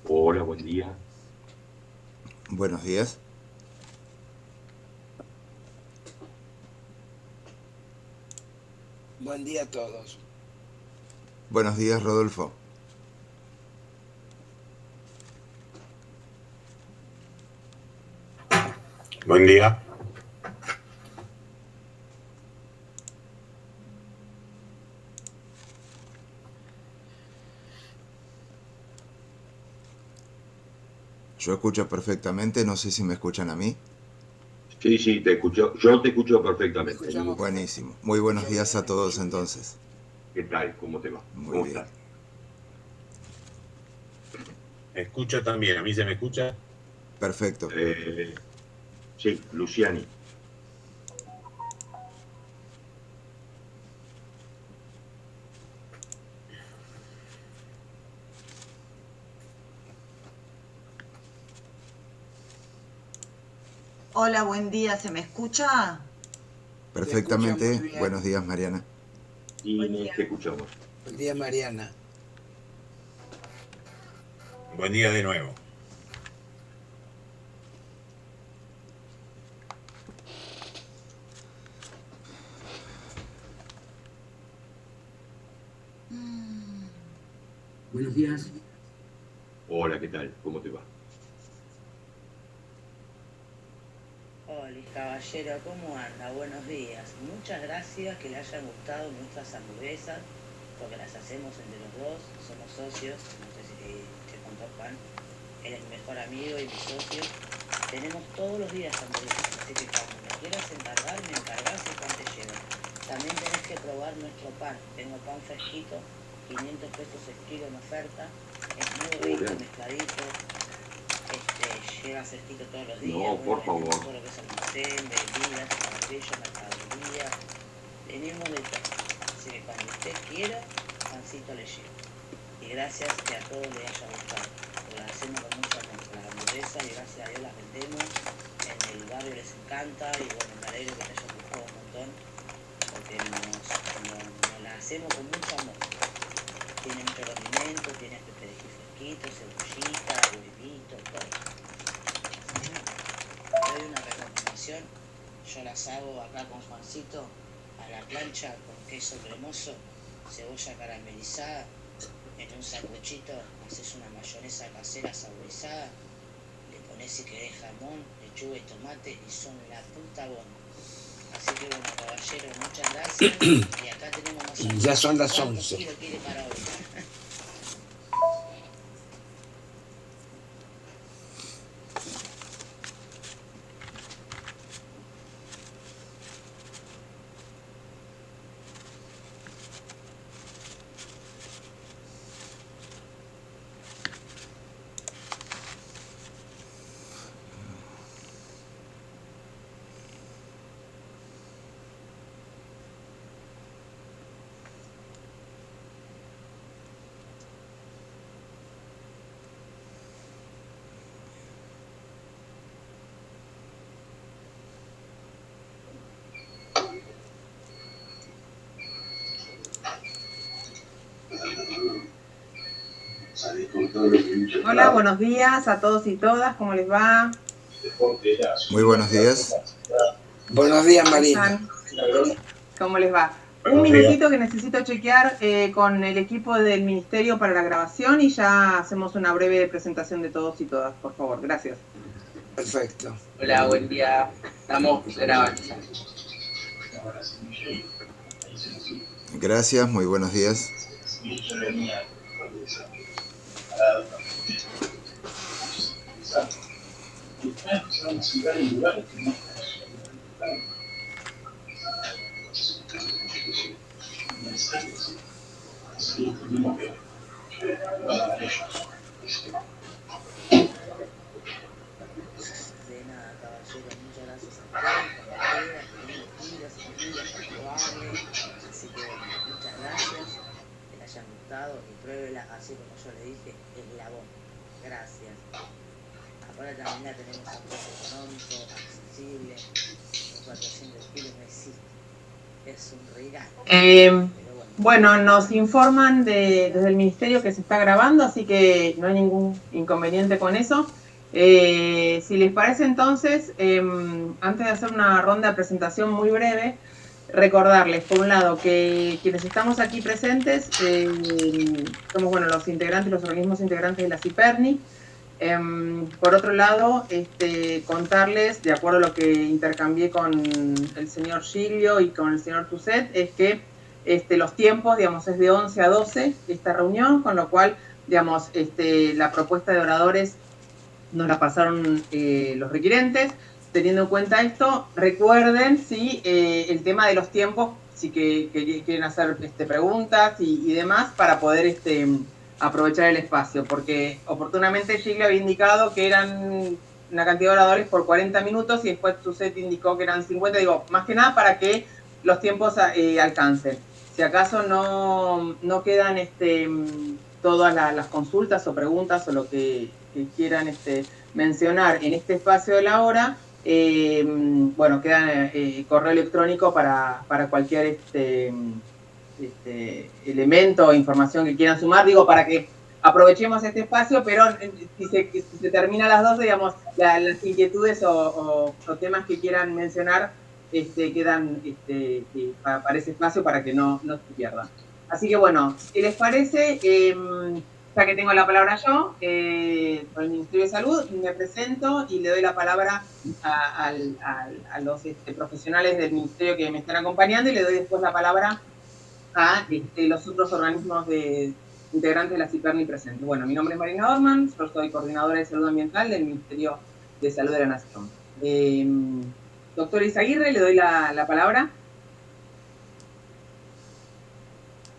Hola, buen día. Buenos días. Buen día a todos. Buenos días, Rodolfo. Buen día. Yo escucho perfectamente, no sé si me escuchan a mí. Sí, sí, te escucho. Yo te escucho Te perfectamente. escuchamos perfecto. Buenísimo. Muy buenos días a todos entonces. ¿Qué tal? ¿Cómo te va? Muy ¿Cómo bien. estás? Escucho también. ¿A mí se me escucha? Perfecto. Eh, sí, Luciani. Hola, buen día, ¿se me escucha? Se escucha muy Perfectamente. bien. Buenos días, Mariana. Buen Y día. te escuchamos. Buen día, Mariana. Buen día de nuevo. Buenos días. Hola, ¿qué tal? ¿Cómo te va? Hola, caballero, ¿cómo anda? Buenos días. Muchas gracias que le hayan gustado nuestras hamburguesas, porque las hacemos entre los dos, somos socios, no sé si te contó Juan, él es mi mejor amigo y mi socio. Tenemos todos los días hamburguesas, así que cuando me quieras encargar, me encargas y Juan te lleva. También tenés que probar nuestro pan, tengo pan fresquito, 500 pesos el kilo en oferta, es muy Oh, rico, bien. mezcladito, lleva fresquito todos los días. No, Bueno, por vendemos favor. todo lo que es almacén, bebidas, cigarrillos, mercadería, tenemos de todo. Así que cuando usted quiera, pancito le lleva. Y gracias que a todos les haya gustado, porque las hacemos con mucho amor, las hamburguesas, y gracias a Dios las vendemos, en el barrio les encanta, y bueno, me alegro que te haya gustado un montón, porque nos las hacemos con mucho amor. Tiene mucho condimento, tiene perejil fresquito, cebollita, huevito, todo. Te doy una recomendación, yo las hago acá con Juancito, a la plancha con queso cremoso, cebolla caramelizada, en un sanguchito haces una mayonesa casera saborizada, le pones si querés jamón, lechuga y tomate y son la puta bomba. Así que bueno, caballero, muchas gracias y acá tenemos más Y ya son hamburguesas. las ¿Cuántos 11. kilos quiere para hoy? Hola, buenos días a todos y todas, ¿cómo les va? Muy buenos días. Buenos días, ¿Cómo Marina. están? ¿Cómo les va? Un Buenos días. minutito que necesito chequear con el equipo del ministerio para la grabación y ya hacemos una breve presentación de todos y todas, por favor. Gracias. Perfecto. Hola, buen día. Estamos grabando. Gracias, muy buenos días. De nada, caballero, muchas gracias a usted. Cuando quiera, tenemos kilos y kilos para probarle. Así que bueno, muchas gracias. Que le hayan gustado y pruébela así como yo le dije, es la bomba. Gracias. Ahora también la tenemos a precio económico, accesible. 1.400 kilos no existe. Es un regalo. Eh, Pero bueno, Bueno, nos informan desde el Ministerio que se está grabando, así que no hay ningún inconveniente con eso. Si les parece entonces, antes de hacer una ronda de presentación muy breve, recordarles, por un lado, que quienes estamos aquí presentes somos los integrantes, los organismos integrantes de la CIPERNI. Por otro lado, contarles, de acuerdo a lo que intercambié con el señor Giglio y con el señor Tuset, es que los tiempos, digamos, es de 11 a 12 esta reunión, con lo cual, digamos, la propuesta de oradores nos la pasaron los requirentes. Teniendo en cuenta esto, recuerden, sí, el tema de los tiempos, si que quieren hacer preguntas y demás, para poder aprovechar el espacio, porque oportunamente Giglio había indicado que eran una cantidad de oradores por 40 minutos y después Tuset indicó que eran 50, digo, más que nada para que los tiempos alcancen. Si acaso no quedan todas las consultas o preguntas o lo que quieran mencionar en este espacio de la hora, bueno, queda correo electrónico para cualquier elemento o información que quieran sumar, digo, para que aprovechemos este espacio, pero si se termina a las 12, digamos, las inquietudes o temas que quieran mencionar quedan para ese espacio para que no se pierdan. Así que bueno, si les parece, ya que tengo la palabra yo, por el Ministerio de Salud, me presento y le doy la palabra a los profesionales del Ministerio que me están acompañando y le doy después la palabra a los otros organismos integrantes de la CIPERNI presentes. Bueno, mi nombre es Marina Dorman, yo soy coordinadora de salud ambiental del Ministerio de Salud de la Nación. Doctor Izaguirre, le doy la palabra.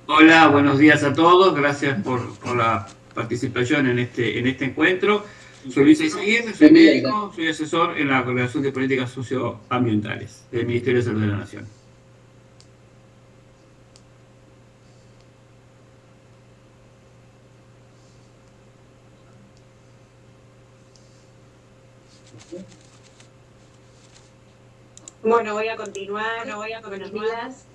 Hola, buenos días a todos. Gracias por la participación en este encuentro. Soy Luis Izaguirre, soy médico, soy asesor en la Coordinación de Políticas Socioambientales del Ministerio de Salud de la Nación. Bueno, voy a continuar. Buenos días.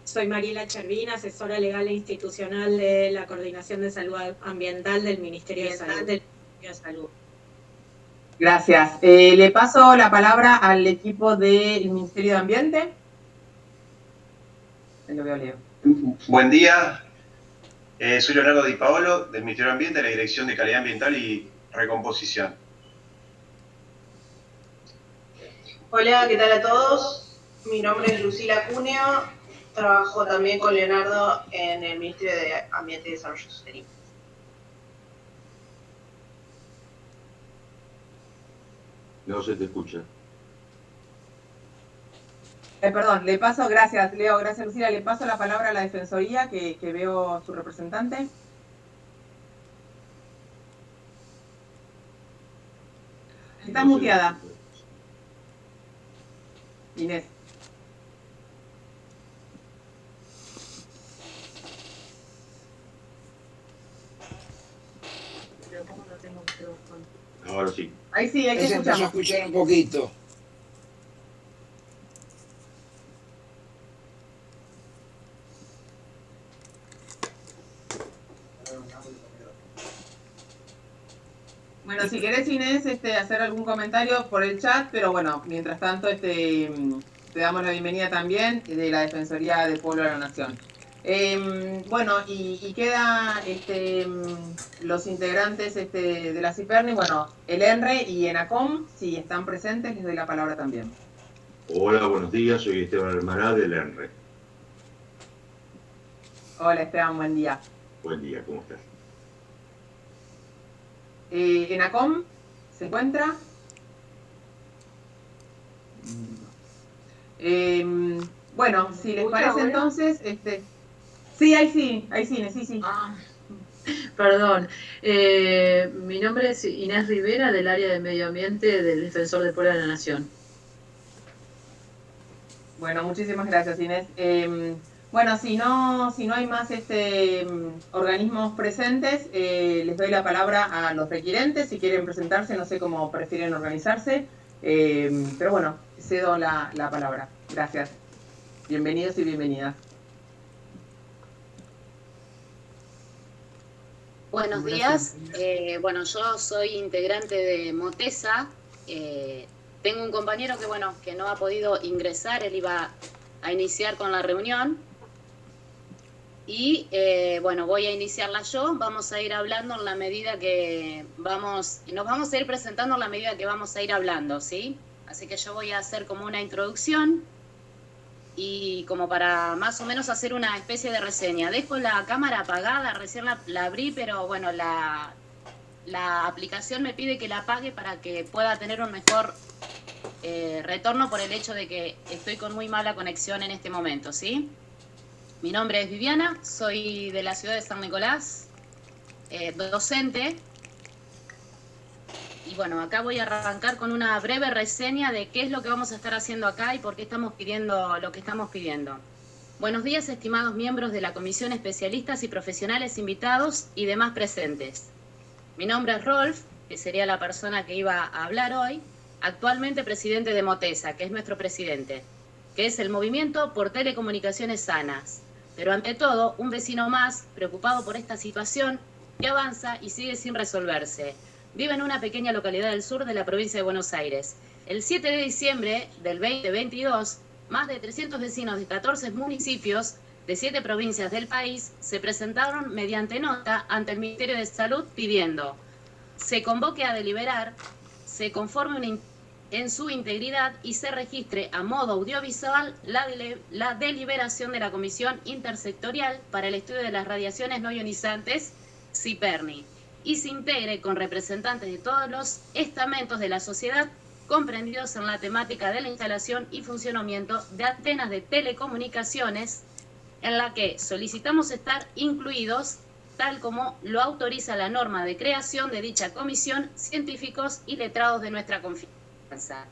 Soy Mariela Chervina, asesora legal e institucional de la Coordinación de Salud Ambiental del Ministerio de Salud. Gracias. Le paso la palabra al equipo del Ministerio de Ambiente. Lo veo, Leo. Buen día. Soy Leonardo Di Paolo, del Ministerio de Ambiente, de la Dirección de Calidad Ambiental y Recomposición. Hola, ¿qué tal a todos? Mi nombre es Lucila Cuneo, trabajo también con Leonardo en el Ministerio de Ambiente y Desarrollo Sostenible. No se te escucha. Perdón, le paso, gracias Leo, gracias Lucila, le paso la palabra a la Defensoría, que veo su representante. Está muteada. Inés. Ahora sí. Ahí sí, ahí te Se empezó a escuchamos. escuchar un poquito. Bueno, si querés, Inés, hacer algún comentario por el chat, pero bueno, mientras tanto, te damos la bienvenida también de la Defensoría del Pueblo de la Nación. Bueno, y queda los integrantes de la CIPERNI, bueno, el ENRE y ENACOM, si están presentes, les doy la palabra también. Hola, buenos días, soy Esteban Almará del ENRE. Hola, Esteban, buen día. Buen día, ¿cómo estás? ENACOM, ¿se encuentra? Bueno, si les parece entonces, sí, ahí sí, Inés, sí. Ah, perdón. Mi nombre es Inés Rivera, del área de Medio Ambiente del Defensor del Pueblo de la Nación. Bueno, muchísimas gracias, Inés. Bueno, si no hay más organismos presentes, les doy la palabra a los requirentes, si quieren presentarse, no sé cómo prefieren organizarse, pero bueno, cedo la palabra. Gracias. Bienvenidos y bienvenidas. Buenos días. Bueno, yo soy integrante de Motesa. Tengo un compañero que no ha podido ingresar. Él iba a iniciar con la reunión. Y voy a iniciarla yo. Vamos a ir hablando en la medida que nos vamos a ir presentando en la medida que vamos a ir hablando, ¿sí? Así que yo voy a hacer como una introducción y como para más o menos hacer una especie de reseña. Dejo la cámara apagada, recién la abrí, pero bueno, la aplicación me pide que la apague para que pueda tener un mejor retorno por el hecho de que estoy con muy mala conexión en este momento, ¿sí? Mi nombre es Viviana, soy de la ciudad de San Nicolás, docente. Y bueno, acá voy a arrancar con una breve reseña de qué es lo que vamos a estar haciendo acá y por qué estamos pidiendo lo que estamos pidiendo. Buenos días, estimados miembros de la comisión, especialistas y profesionales invitados y demás presentes. Mi nombre es Rolf, que sería la persona que iba a hablar hoy, actualmente presidente de Motesa, que es nuestro presidente, que es el Movimiento por Telecomunicaciones Sanas. Pero ante todo, un vecino más preocupado por esta situación que avanza y sigue sin resolverse. Vive en una pequeña localidad del sur de la provincia de Buenos Aires. El 7 de diciembre del 2022, más de 300 vecinos de 14 municipios de 7 provincias del país se presentaron mediante nota ante el Ministerio de Salud pidiendo se convoque a deliberar, se conforme en su integridad y se registre a modo audiovisual la deliberación de la Comisión Intersectorial para el Estudio de las Radiaciones No Ionizantes, CIPERNI, y se integre con representantes de todos los estamentos de la sociedad comprendidos en la temática de la instalación y funcionamiento de antenas de telecomunicaciones, en la que solicitamos estar incluidos, tal como lo autoriza la norma de creación de dicha comisión, científicos y letrados de nuestra confianza.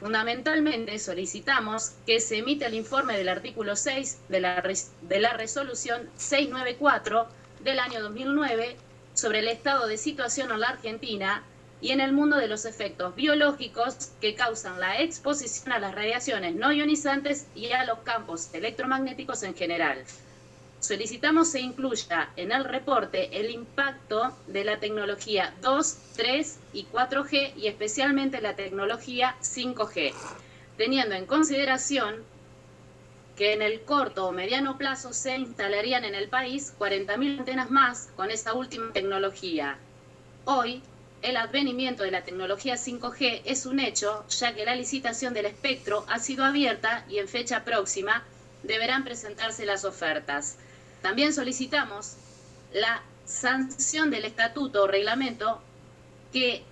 Fundamentalmente solicitamos que se emita el informe del artículo 6 de la resolución 694 del año 2009 sobre el estado de situación en la Argentina y en el mundo de los efectos biológicos que causan la exposición a las radiaciones no ionizantes y a los campos electromagnéticos en general. Solicitamos se incluya en el reporte el impacto de la tecnología 2, 3 y 4G y especialmente la tecnología 5G, teniendo en consideración que en el corto o mediano plazo se instalarían en el país 40.000 antenas más con esta última tecnología. Hoy, el advenimiento de la tecnología 5G es un hecho, ya que la licitación del espectro ha sido abierta y en fecha próxima deberán presentarse las ofertas. También solicitamos la sanción del estatuto o reglamento que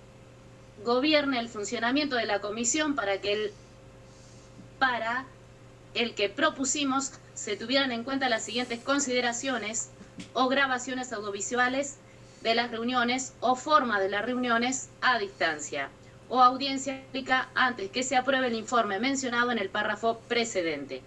gobierne el funcionamiento de la comisión para el que propusimos se tuvieran en cuenta las siguientes consideraciones o grabaciones audiovisuales de las reuniones o forma de las reuniones a distancia o audiencia pública antes que se apruebe el informe mencionado en el párrafo precedente.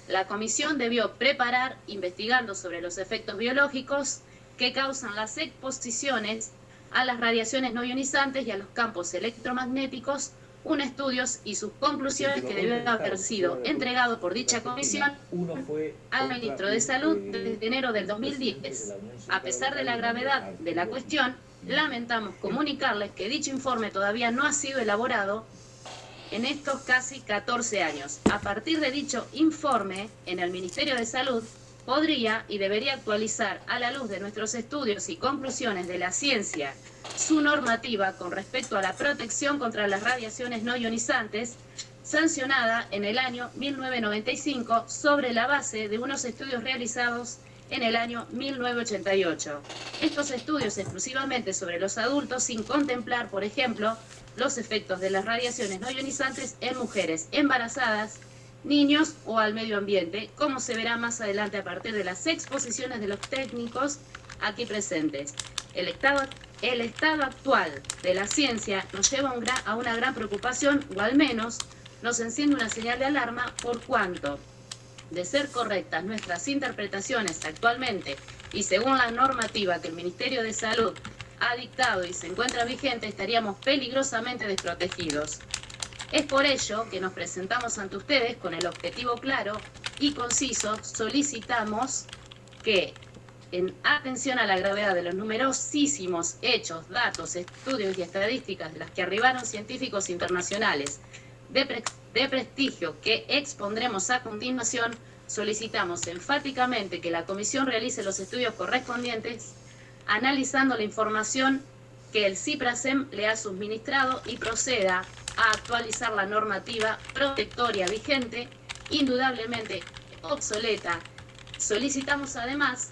La comisión debió preparar, investigando sobre los efectos biológicos que causan las exposiciones a las radiaciones no ionizantes y a los campos electromagnéticos, un estudio y sus conclusiones que debió haber sido entregado por dicha comisión al ministro de Salud desde enero del 2010. A pesar de la gravedad de la cuestión, lamentamos comunicarles que dicho informe todavía no ha sido elaborado en estos casi 14 años. A partir de dicho informe, en el Ministerio de Salud podría y debería actualizar a la luz de nuestros estudios y conclusiones de la ciencia su normativa con respecto a la protección contra las radiaciones no ionizantes, sancionada en el año 1995 sobre la base de unos estudios realizados en el año 1988. Estos estudios exclusivamente sobre los adultos sin contemplar, por ejemplo, los efectos de las radiaciones no ionizantes en mujeres embarazadas, niños o al medio ambiente, como se verá más adelante a partir de las exposiciones de los técnicos aquí presentes. El estado actual de la ciencia nos lleva a una gran preocupación, o al menos nos enciende una señal de alarma por cuanto, de ser correctas nuestras interpretaciones actualmente y según la normativa que el Ministerio de Salud ha dictado y se encuentra vigente, estaríamos peligrosamente desprotegidos. Es por ello que nos presentamos ante ustedes con el objetivo claro y conciso. Solicitamos que en atención a la gravedad de los numerosísimos hechos, datos, estudios y estadísticas de las que arribaron científicos internacionales de prestigio que expondremos a continuación, solicitamos enfáticamente que la Comisión realice los estudios correspondientes analizando la información que el CIPRASEM le ha suministrado y proceda a actualizar la normativa protectoria vigente, indudablemente obsoleta. Solicitamos además,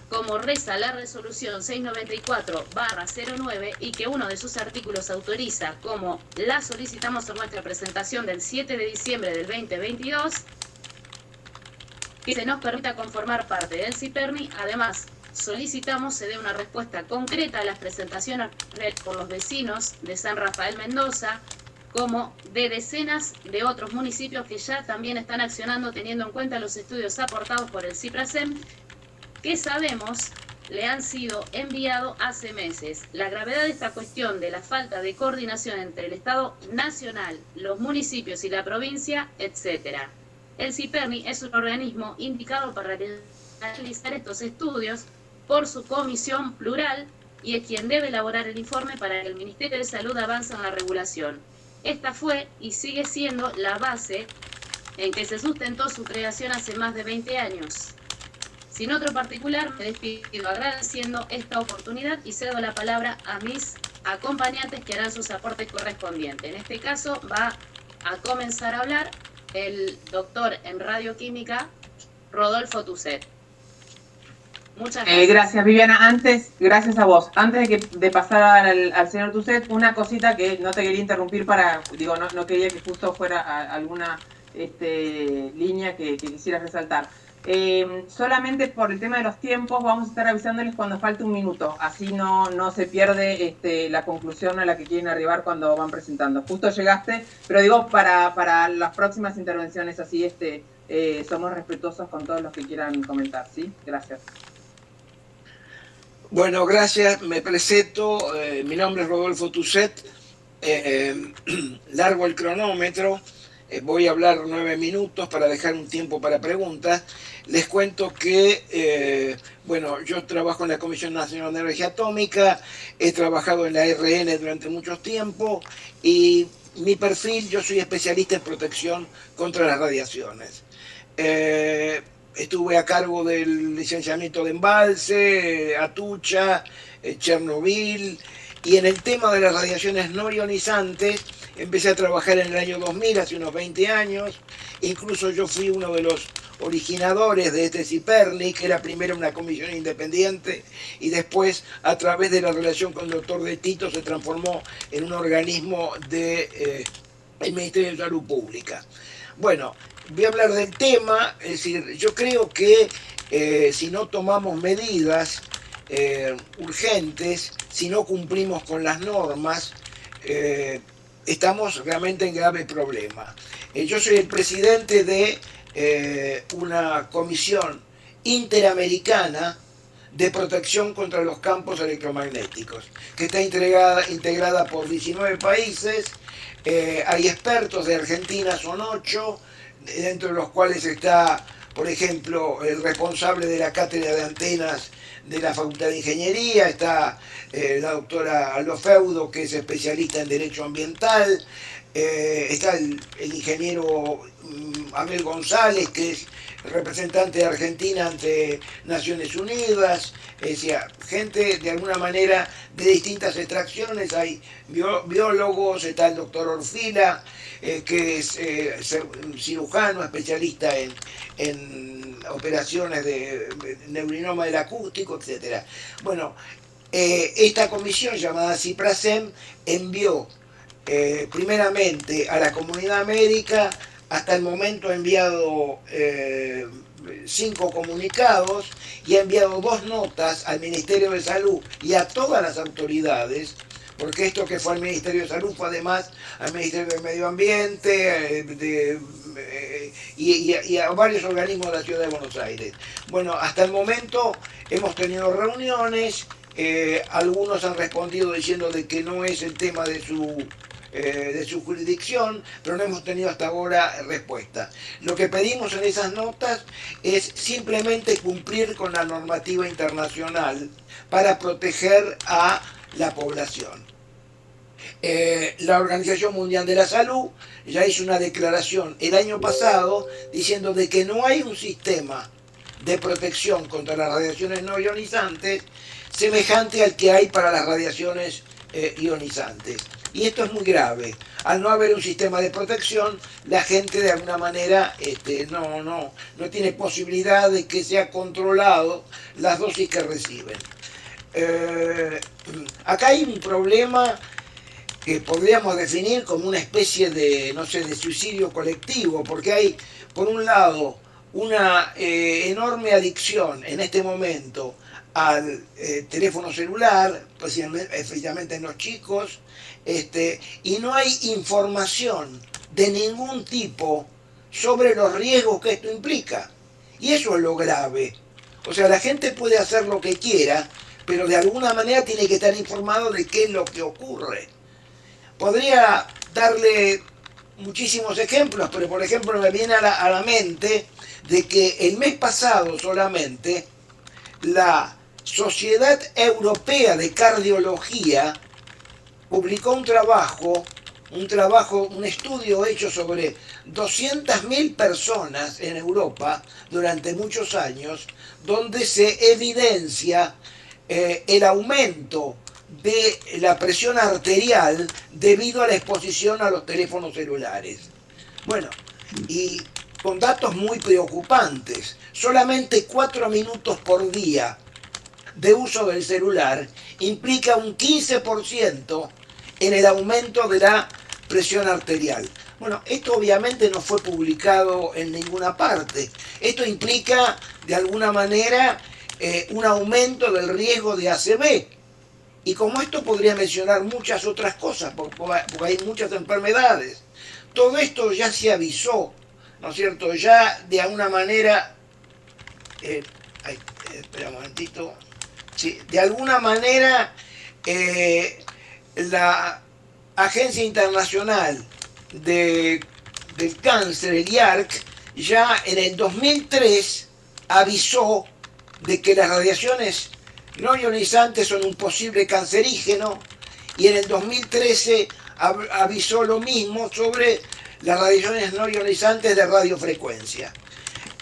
como reza la resolución 694/09 y que uno de sus artículos autoriza, como la solicitamos en nuestra presentación del 7 de diciembre del 2022, que se nos permita conformar parte del CIPERNI. Además, solicitamos se dé una respuesta concreta a las presentaciones por los vecinos de San Rafael Mendoza, como de decenas de otros municipios que ya también están accionando teniendo en cuenta los estudios aportados por el CIPRASEM, que sabemos le han sido enviados hace meses. La gravedad de esta cuestión de la falta de coordinación entre el Estado nacional, los municipios y la provincia, etc. El CIPERNI es un organismo indicado para realizar estos estudios por su comisión plural y es quien debe elaborar el informe para que el Ministerio de Salud avance en la regulación. Esta fue y sigue siendo la base en que se sustentó su creación hace más de 20 años. Sin otro particular, me despido agradeciendo esta oportunidad y cedo la palabra a mis acompañantes que harán sus aportes correspondientes. En este caso va a comenzar a hablar el doctor en radioquímica, Rodolfo Tusset. Muchas gracias. Gracias, Viviana. Gracias a vos. Antes de pasar al señor Tusset, una cosita que no te quería interrumpir no quería que justo fuera alguna línea que quisieras resaltar. Solamente por el tema de los tiempos vamos a estar avisándoles cuando falte un minuto, así no se pierde la conclusión a la que quieren arribar cuando van presentando. Justo llegaste, pero digo para las próximas intervenciones, así somos respetuosos con todos los que quieran comentar, ¿sí? Gracias. Bueno, gracias. Me presento. Mi nombre es Rodolfo Tusset. Largo el cronómetro. Voy a hablar 9 minutos para dejar un tiempo para preguntas. Les cuento que, yo trabajo en la Comisión Nacional de Energía Atómica, he trabajado en la ARN durante mucho tiempo y mi perfil, yo soy especialista en protección contra las radiaciones. Estuve a cargo del licenciamiento de Embalse, Atucha, Chernobyl, y en el tema de las radiaciones no ionizantes empecé a trabajar en el año 2000, hace unos 20 años. Incluso yo fui uno de los originadores de este CIPERNI, que era primero una comisión independiente y después, a través de la relación con el doctor De Tito, se transformó en un organismo del Ministerio de Salud Pública. Bueno, voy a hablar del tema. Es decir, yo creo que si no tomamos medidas urgentes, si no cumplimos con las normas, estamos realmente en grave problema. Yo soy el presidente de una comisión interamericana de protección contra los campos electromagnéticos, que está integrada por 19 países. Hay expertos de Argentina, son 8, dentro de los cuales está, por ejemplo, el responsable de la cátedra de antenas de la Facultad de Ingeniería, está la doctora Aldo Feudo, que es especialista en Derecho Ambiental, está el ingeniero Abel González, que es representante de Argentina ante Naciones Unidas, es decir, gente de alguna manera de distintas extracciones. Hay biólogos, está el doctor Orfila, que es cirujano, especialista en operaciones de neurinoma del acústico, etc. Bueno, esta comisión llamada CIPRASEM envió primeramente a la comunidad médica. Hasta el momento ha enviado 5 comunicados y ha enviado 2 notas al Ministerio de Salud y a todas las autoridades, porque esto que fue al Ministerio de Salud fue además al Ministerio del Medio Ambiente y a varios organismos de la Ciudad de Buenos Aires. Bueno, hasta el momento hemos tenido reuniones, algunos han respondido diciendo de que no es el tema de su de su jurisdicción, pero no hemos tenido hasta ahora respuesta. Lo que pedimos en esas notas es simplemente cumplir con la normativa internacional para proteger a la población. La Organización Mundial de la Salud ya hizo una declaración el año pasado diciendo de que no hay un sistema de protección contra las radiaciones no ionizantes semejante al que hay para las radiaciones ionizantes. Y esto es muy grave. Al no haber un sistema de protección, la gente de alguna manera no tiene posibilidad de que sea controlado las dosis que reciben. Acá hay un problema que podríamos definir como una especie de, no sé, de suicidio colectivo, porque hay, por un lado, una enorme adicción en este momento al teléfono celular, especialmente en los chicos, y no hay información de ningún tipo sobre los riesgos que esto implica. Y eso es lo grave. O sea, la gente puede hacer lo que quiera, pero de alguna manera tiene que estar informado de qué es lo que ocurre. Podría darle muchísimos ejemplos, pero por ejemplo me viene a la mente de que el mes pasado solamente la Sociedad Europea de Cardiología publicó un estudio hecho sobre 200.000 personas en Europa durante muchos años, donde se evidencia el aumento de la presión arterial debido a la exposición a los teléfonos celulares. Bueno, y con datos muy preocupantes, solamente 4 minutos por día de uso del celular implica un 15% en el aumento de la presión arterial. Bueno, esto obviamente no fue publicado en ninguna parte. Esto implica, de alguna manera, un aumento del riesgo de ACV. Y como esto podría mencionar muchas otras cosas, porque hay muchas enfermedades. Todo esto ya se avisó, ¿no es cierto? Ya de alguna manera... espera un momentito. Sí, de alguna manera la Agencia Internacional del Cáncer, el IARC, ya en el 2003 avisó de que las radiaciones no ionizantes son un posible cancerígeno, y en el 2013 avisó lo mismo sobre las radiaciones no ionizantes de radiofrecuencia.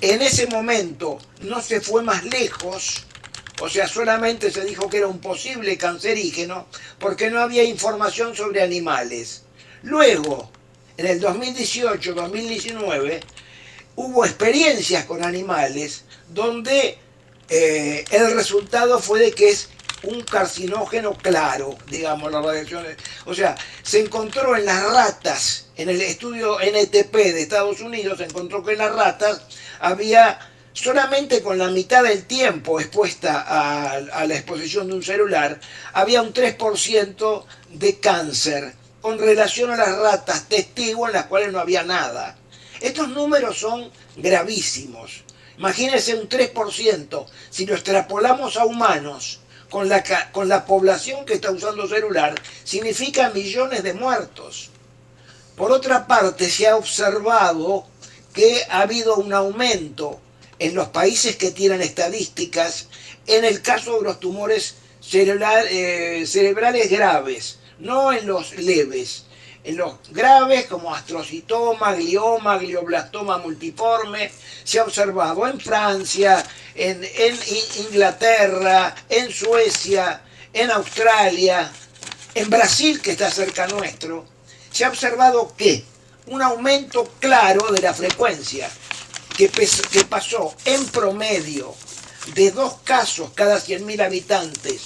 En ese momento no se fue más lejos, o sea, solamente se dijo que era un posible cancerígeno porque no había información sobre animales. Luego, en el 2018-2019, hubo experiencias con animales donde el resultado fue de que es un carcinógeno claro, digamos, las radiaciones. O sea, se encontró en las ratas, en el estudio NTP de Estados Unidos, se encontró que en las ratas había solamente con la mitad del tiempo expuesta a la exposición de un celular, había un 3% de cáncer con relación a las ratas testigo en las cuales no había nada. Estos números son gravísimos. Imagínense un 3%, si lo extrapolamos a humanos, con la población que está usando celular, significa millones de muertos. Por otra parte, se ha observado que ha habido un aumento en los países que tienen estadísticas en el caso de los tumores cerebrales graves, no en los leves. En los graves, como astrocitoma, glioma, glioblastoma multiforme, se ha observado en Francia, en Inglaterra, en Suecia, en Australia, en Brasil, que está cerca nuestro. Se ha observado que un aumento claro de la frecuencia, que pasó en promedio de 2 casos cada 100.000 habitantes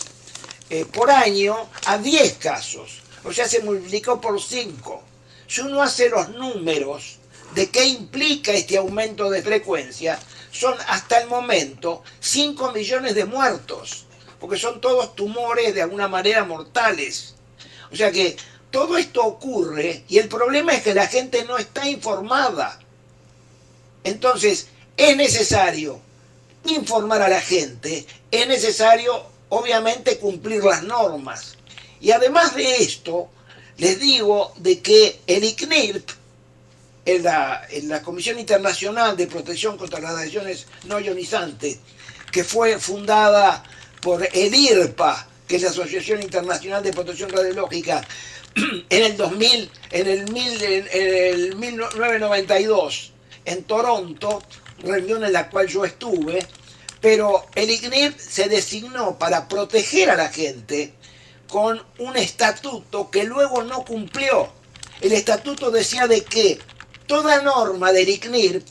por año a 10 casos. O sea, se multiplicó por 5. Si uno hace los números de qué implica este aumento de frecuencia, son hasta el momento 5 millones de muertos, porque son todos tumores de alguna manera mortales. O sea que todo esto ocurre y el problema es que la gente no está informada. Entonces, es necesario informar a la gente, es necesario, obviamente, cumplir las normas. Y además de esto, les digo de que el ICNIRP, en la Comisión Internacional de Protección contra las Radiaciones No Ionizantes, que fue fundada por el IRPA, que es la Asociación Internacional de Protección Radiológica, en el 1992, en Toronto, reunión en la cual yo estuve, pero el ICNIRP se designó para proteger a la gente con un estatuto que luego no cumplió. El estatuto decía de que toda norma del ICNIRP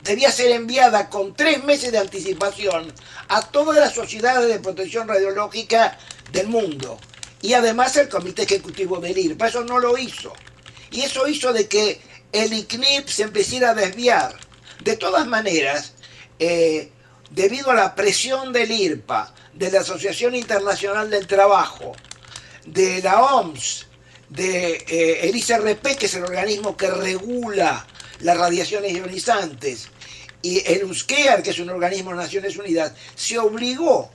debía ser enviada con 3 meses de anticipación a todas las sociedades de protección radiológica del mundo y además el comité ejecutivo del IRPA. Eso no lo hizo, y eso hizo de que el ICNIRP se empezara a desviar. De todas maneras, debido a la presión del IRPA, de la Asociación Internacional del Trabajo, de la OMS, de el ICRP, que es el organismo que regula las radiaciones ionizantes, y el USCEAR, que es un organismo de Naciones Unidas, se obligó,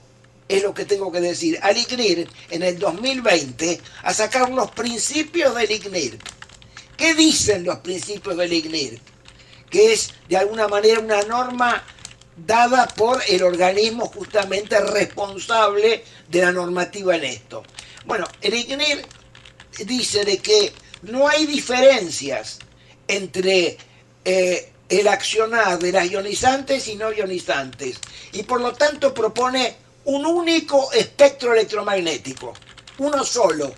es lo que tengo que decir, al ICNIRP en el 2020 a sacar los principios del ICNIRP. ¿Qué dicen los principios del ICNIRP? Que es de alguna manera una norma dada por el organismo justamente responsable de la normativa en esto. Bueno, el ICNIRP dice de que no hay diferencias entre el accionar de las ionizantes y no ionizantes, y por lo tanto propone un único espectro electromagnético, uno solo,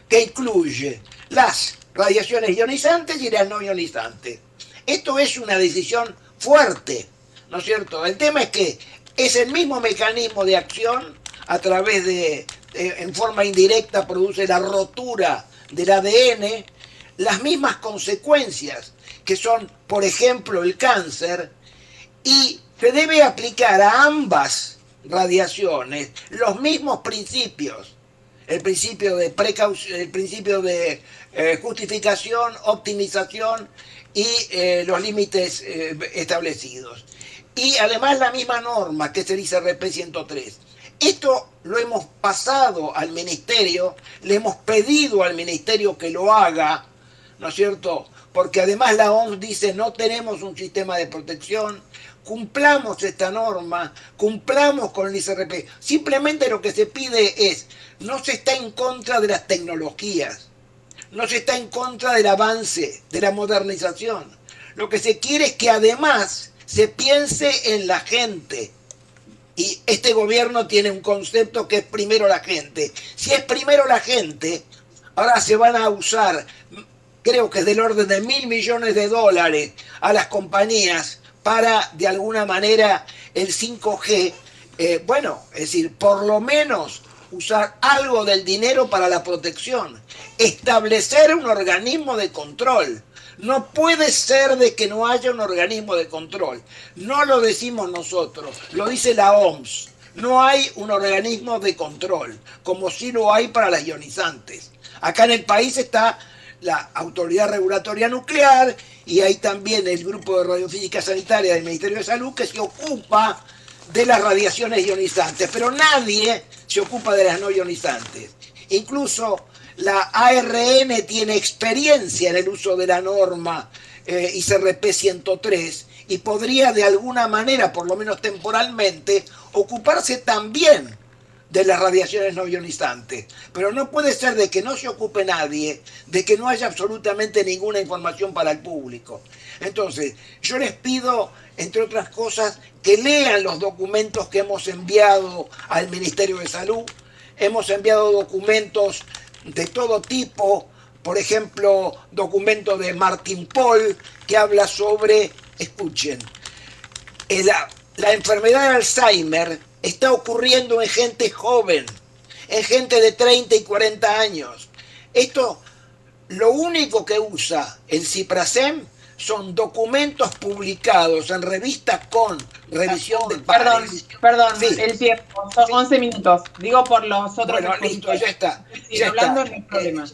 que incluye las radiaciones ionizantes y las no ionizantes. Esto es una decisión fuerte, ¿no es cierto? El tema es que es el mismo mecanismo de acción a través de en forma indirecta produce la rotura del ADN, las mismas consecuencias que son, por ejemplo, el cáncer, y se debe aplicar a ambas radiaciones los mismos principios, el principio de precaución, el principio de justificación, optimización y los límites establecidos. Y además la misma norma, que es el ICRP 103. Esto lo hemos pasado al Ministerio, le hemos pedido al Ministerio que lo haga, ¿no es cierto? Porque además la OMS dice no tenemos un sistema de protección, cumplamos esta norma, cumplamos con el ICRP. Simplemente lo que se pide es, no se está en contra de las tecnologías, no se está en contra del avance, de la modernización. Lo que se quiere es que además se piense en la gente. Y este gobierno tiene un concepto que es primero la gente. Si es primero la gente, ahora se van a usar, creo que es del orden de $1.000 millones a las compañías para, de alguna manera, el 5G. Bueno, es decir, por lo menos usar algo del dinero para la protección. Establecer un organismo de control. No puede ser de que no haya un organismo de control. No lo decimos nosotros, lo dice la OMS. No hay un organismo de control, como sí lo hay para las ionizantes. Acá en el país está la Autoridad Regulatoria Nuclear y hay también el Grupo de Radiofísica Sanitaria del Ministerio de Salud que se ocupa de las radiaciones ionizantes, pero nadie se ocupa de las no ionizantes. Incluso la ARN tiene experiencia en el uso de la norma ICRP 103 y podría de alguna manera, por lo menos temporalmente, ocuparse también de las radiaciones no ionizantes. Pero no puede ser de que no se ocupe nadie, de que no haya absolutamente ninguna información para el público. Entonces, yo les pido, entre otras cosas, que lean los documentos que hemos enviado al Ministerio de Salud. Hemos enviado documentos de todo tipo, por ejemplo, documento de Martin Pol, que habla sobre, escuchen, la enfermedad de Alzheimer está ocurriendo en gente joven, en gente de 30 y 40 años. Esto, lo único que usa el CIPRASEM son documentos publicados en revistas con revisión de pares. Perdón, sí. El tiempo, son 11 minutos. Digo por los otros. Bueno, listo, ya está. Ya hablando no hay problema.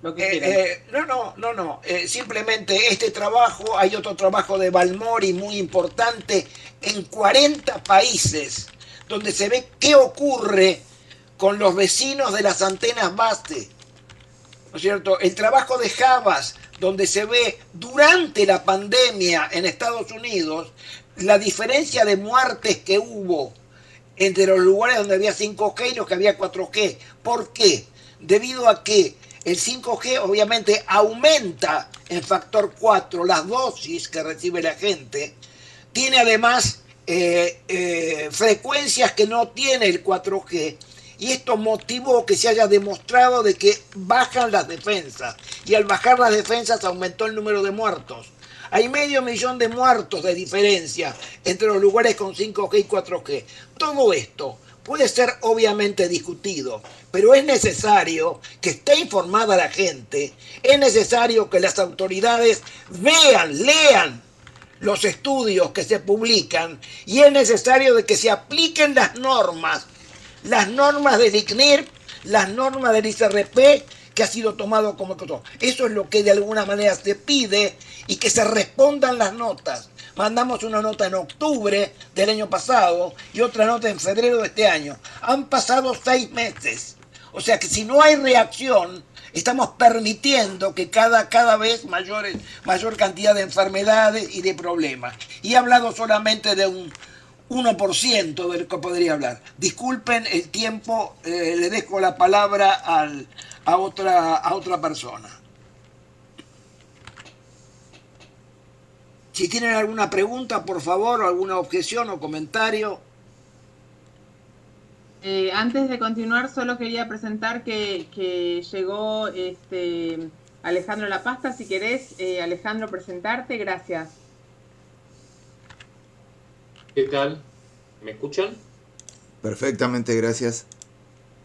Lo que no. Simplemente este trabajo, hay otro trabajo de Balmori muy importante en 40 países, donde se ve qué ocurre con los vecinos de las antenas base. ¿no es cierto?, el trabajo de Havas, donde se ve durante la pandemia en Estados Unidos la diferencia de muertes que hubo entre los lugares donde había 5G y los que había 4G. ¿Por qué? Debido a que el 5G obviamente aumenta en factor 4 las dosis que recibe la gente, tiene además frecuencias que no tiene el 4G, y esto motivó que se haya demostrado de que bajan las defensas, y al bajar las defensas aumentó el número de muertos. Hay 500.000 de muertos de diferencia entre los lugares con 5G y 4G. Todo esto puede ser obviamente discutido, pero es necesario que esté informada la gente, es necesario que las autoridades lean los estudios que se publican, y es necesario de que se apliquen las normas del ICNIRP, las normas del ICRP, que ha sido tomado como cosa. Eso es lo que de alguna manera se pide, y que se respondan las notas. Mandamos una nota en octubre del año pasado y otra nota en febrero de este año. Han pasado 6 meses. O sea que si no hay reacción, estamos permitiendo que cada vez mayor cantidad de enfermedades y de problemas. Y he hablado solamente de un 1% del que podría hablar. Disculpen el tiempo, le dejo la palabra a otra persona. Si tienen alguna pregunta, por favor, o alguna objeción o comentario. Antes de continuar, solo quería presentar que llegó Alejandro La Pasta. Si querés, Alejandro, presentarte. Gracias. ¿Qué tal? ¿Me escuchan? Perfectamente, gracias.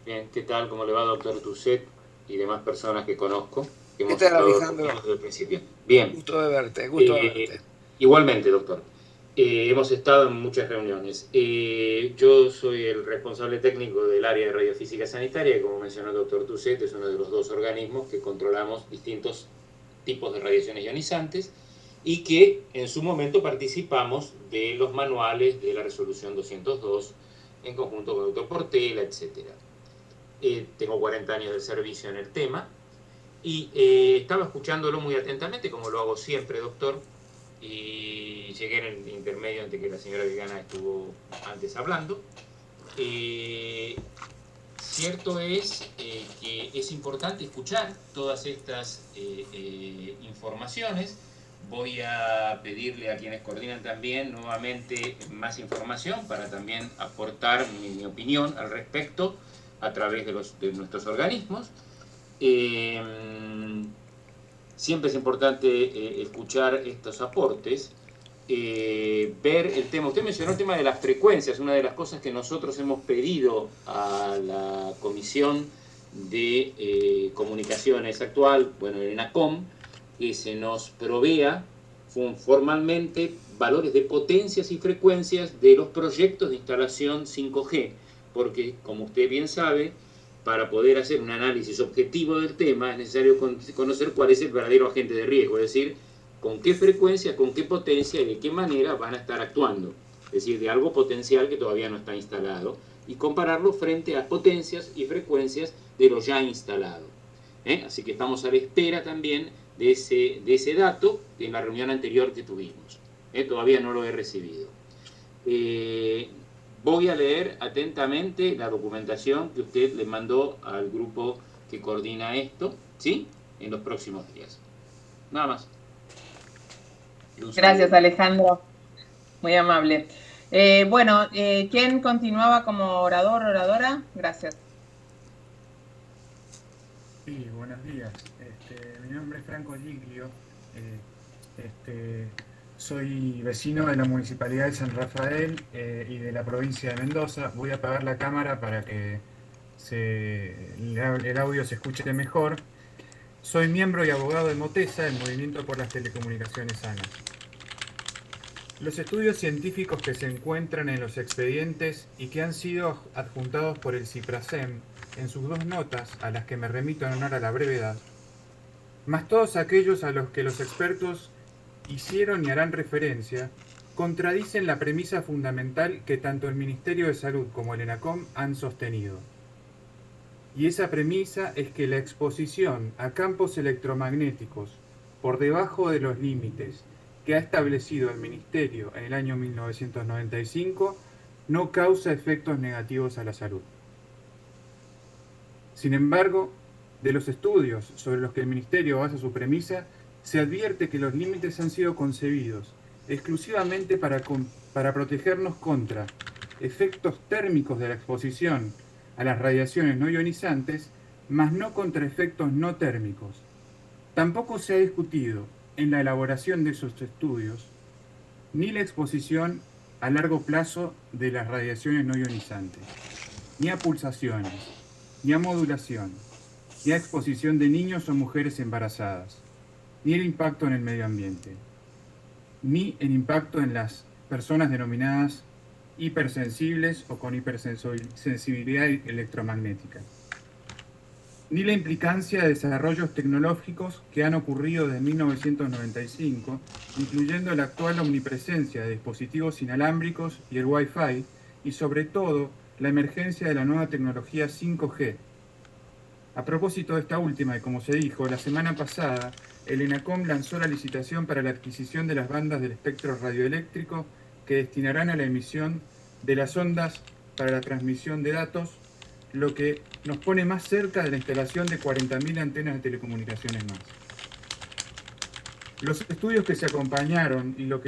Bien, ¿qué tal? ¿Cómo le va, doctor Tusset y demás personas que conozco? Que ¿Qué tal, Alejandro? Desde el principio. Bien. Gusto de verte, Igualmente, doctor. Hemos estado en muchas reuniones. Yo soy el responsable técnico del área de radiofísica sanitaria, que, como mencionó el doctor Tusset, es uno de los 2 organismos que controlamos distintos tipos de radiaciones ionizantes, y que en su momento participamos de los manuales de la resolución 202 en conjunto con el doctor Portela, etc. Tengo 40 años de servicio en el tema, y estaba escuchándolo muy atentamente, como lo hago siempre, doctor, y llegué en el intermedio ante que la señora Viviana estuvo antes hablando. Cierto es que es importante escuchar todas estas informaciones. Voy a pedirle a quienes coordinan también nuevamente más información para también aportar mi opinión al respecto a través de nuestros organismos. Siempre es importante escuchar estos aportes, ver el tema. Usted mencionó el tema de las frecuencias. Una de las cosas que nosotros hemos pedido a la Comisión de Comunicaciones actual, bueno, el ENACOM, que se nos provea formalmente valores de potencias y frecuencias de los proyectos de instalación 5G, porque, como usted bien sabe, para poder hacer un análisis objetivo del tema es necesario conocer cuál es el verdadero agente de riesgo, es decir, con qué frecuencia, con qué potencia y de qué manera van a estar actuando, es decir, de algo potencial que todavía no está instalado, y compararlo frente a potencias y frecuencias de lo ya instalado. Así que estamos a la espera también de ese dato en la reunión anterior que tuvimos. Todavía no lo he recibido. Voy a leer atentamente la documentación que usted le mandó al grupo que coordina esto, ¿sí? En los próximos días. Nada más. Gracias, Alejandro. Muy amable. ¿Quién continuaba como orador o oradora? Gracias. Sí, buenos días. Mi nombre es Franco Giglio. Soy vecino de la Municipalidad de San Rafael y de la provincia de Mendoza. Voy a apagar la cámara para que el audio se escuche mejor. Soy miembro y abogado de Motesa, el Movimiento por las Telecomunicaciones Sanas. Los estudios científicos que se encuentran en los expedientes y que han sido adjuntados por el CIPRASEM en sus 2 notas, a las que me remito en honor a la brevedad, más todos aquellos a los que los expertos hicieron y harán referencia, contradicen la premisa fundamental que tanto el Ministerio de Salud como el ENACOM han sostenido. Y esa premisa es que la exposición a campos electromagnéticos por debajo de los límites que ha establecido el Ministerio en el año 1995 no causa efectos negativos a la salud. Sin embargo, de los estudios sobre los que el Ministerio basa su premisa, se advierte que los límites han sido concebidos exclusivamente para protegernos contra efectos térmicos de la exposición a las radiaciones no ionizantes, mas no contra efectos no térmicos. Tampoco se ha discutido en la elaboración de esos estudios ni la exposición a largo plazo de las radiaciones no ionizantes, ni a pulsaciones, ni a modulación, ni a exposición de niños o mujeres embarazadas, ni el impacto en el medio ambiente, ni el impacto en las personas denominadas hipersensibles o con hipersensibilidad electromagnética, ni la implicancia de desarrollos tecnológicos que han ocurrido desde 1995, incluyendo la actual omnipresencia de dispositivos inalámbricos y el Wi-Fi, y sobre todo la emergencia de la nueva tecnología 5G. A propósito de esta última, y como se dijo, la semana pasada el ENACOM lanzó la licitación para la adquisición de las bandas del espectro radioeléctrico que destinarán a la emisión de las ondas para la transmisión de datos, lo que nos pone más cerca de la instalación de 40.000 antenas de telecomunicaciones más. Los estudios que se acompañaron y los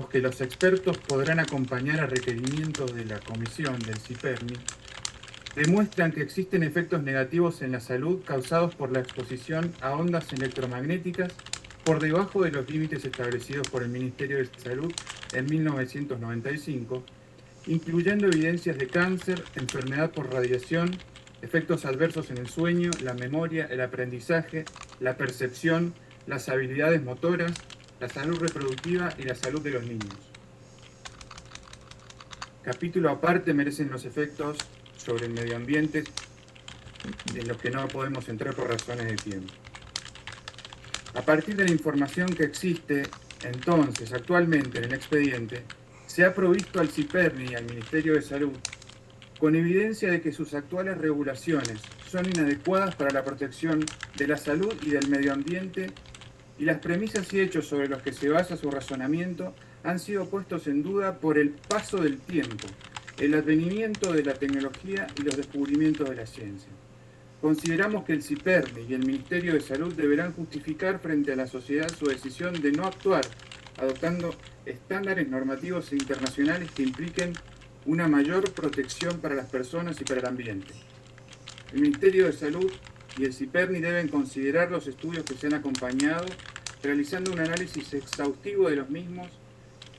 que los expertos podrán acompañar a requerimiento de la comisión del CIPERNI demuestran que existen efectos negativos en la salud causados por la exposición a ondas electromagnéticas por debajo de los límites establecidos por el Ministerio de Salud en 1995, incluyendo evidencias de cáncer, enfermedad por radiación, efectos adversos en el sueño, la memoria, el aprendizaje, la percepción, las habilidades motoras, la salud reproductiva y la salud de los niños. Capítulo aparte merecen los efectos sobre el medio ambiente, en los que no podemos entrar por razones de tiempo. A partir de la información que existe, entonces, actualmente en el expediente, se ha provisto al CIPERNI y al Ministerio de Salud con evidencia de que sus actuales regulaciones son inadecuadas para la protección de la salud y del medio ambiente, y las premisas y hechos sobre los que se basa su razonamiento han sido puestos en duda por el paso del tiempo, el advenimiento de la tecnología y los descubrimientos de la ciencia. Consideramos que el CIPERNI y el Ministerio de Salud deberán justificar frente a la sociedad su decisión de no actuar, adoptando estándares normativos internacionales que impliquen una mayor protección para las personas y para el ambiente. El Ministerio de Salud y el CIPERNI deben considerar los estudios que se han acompañado, realizando un análisis exhaustivo de los mismos,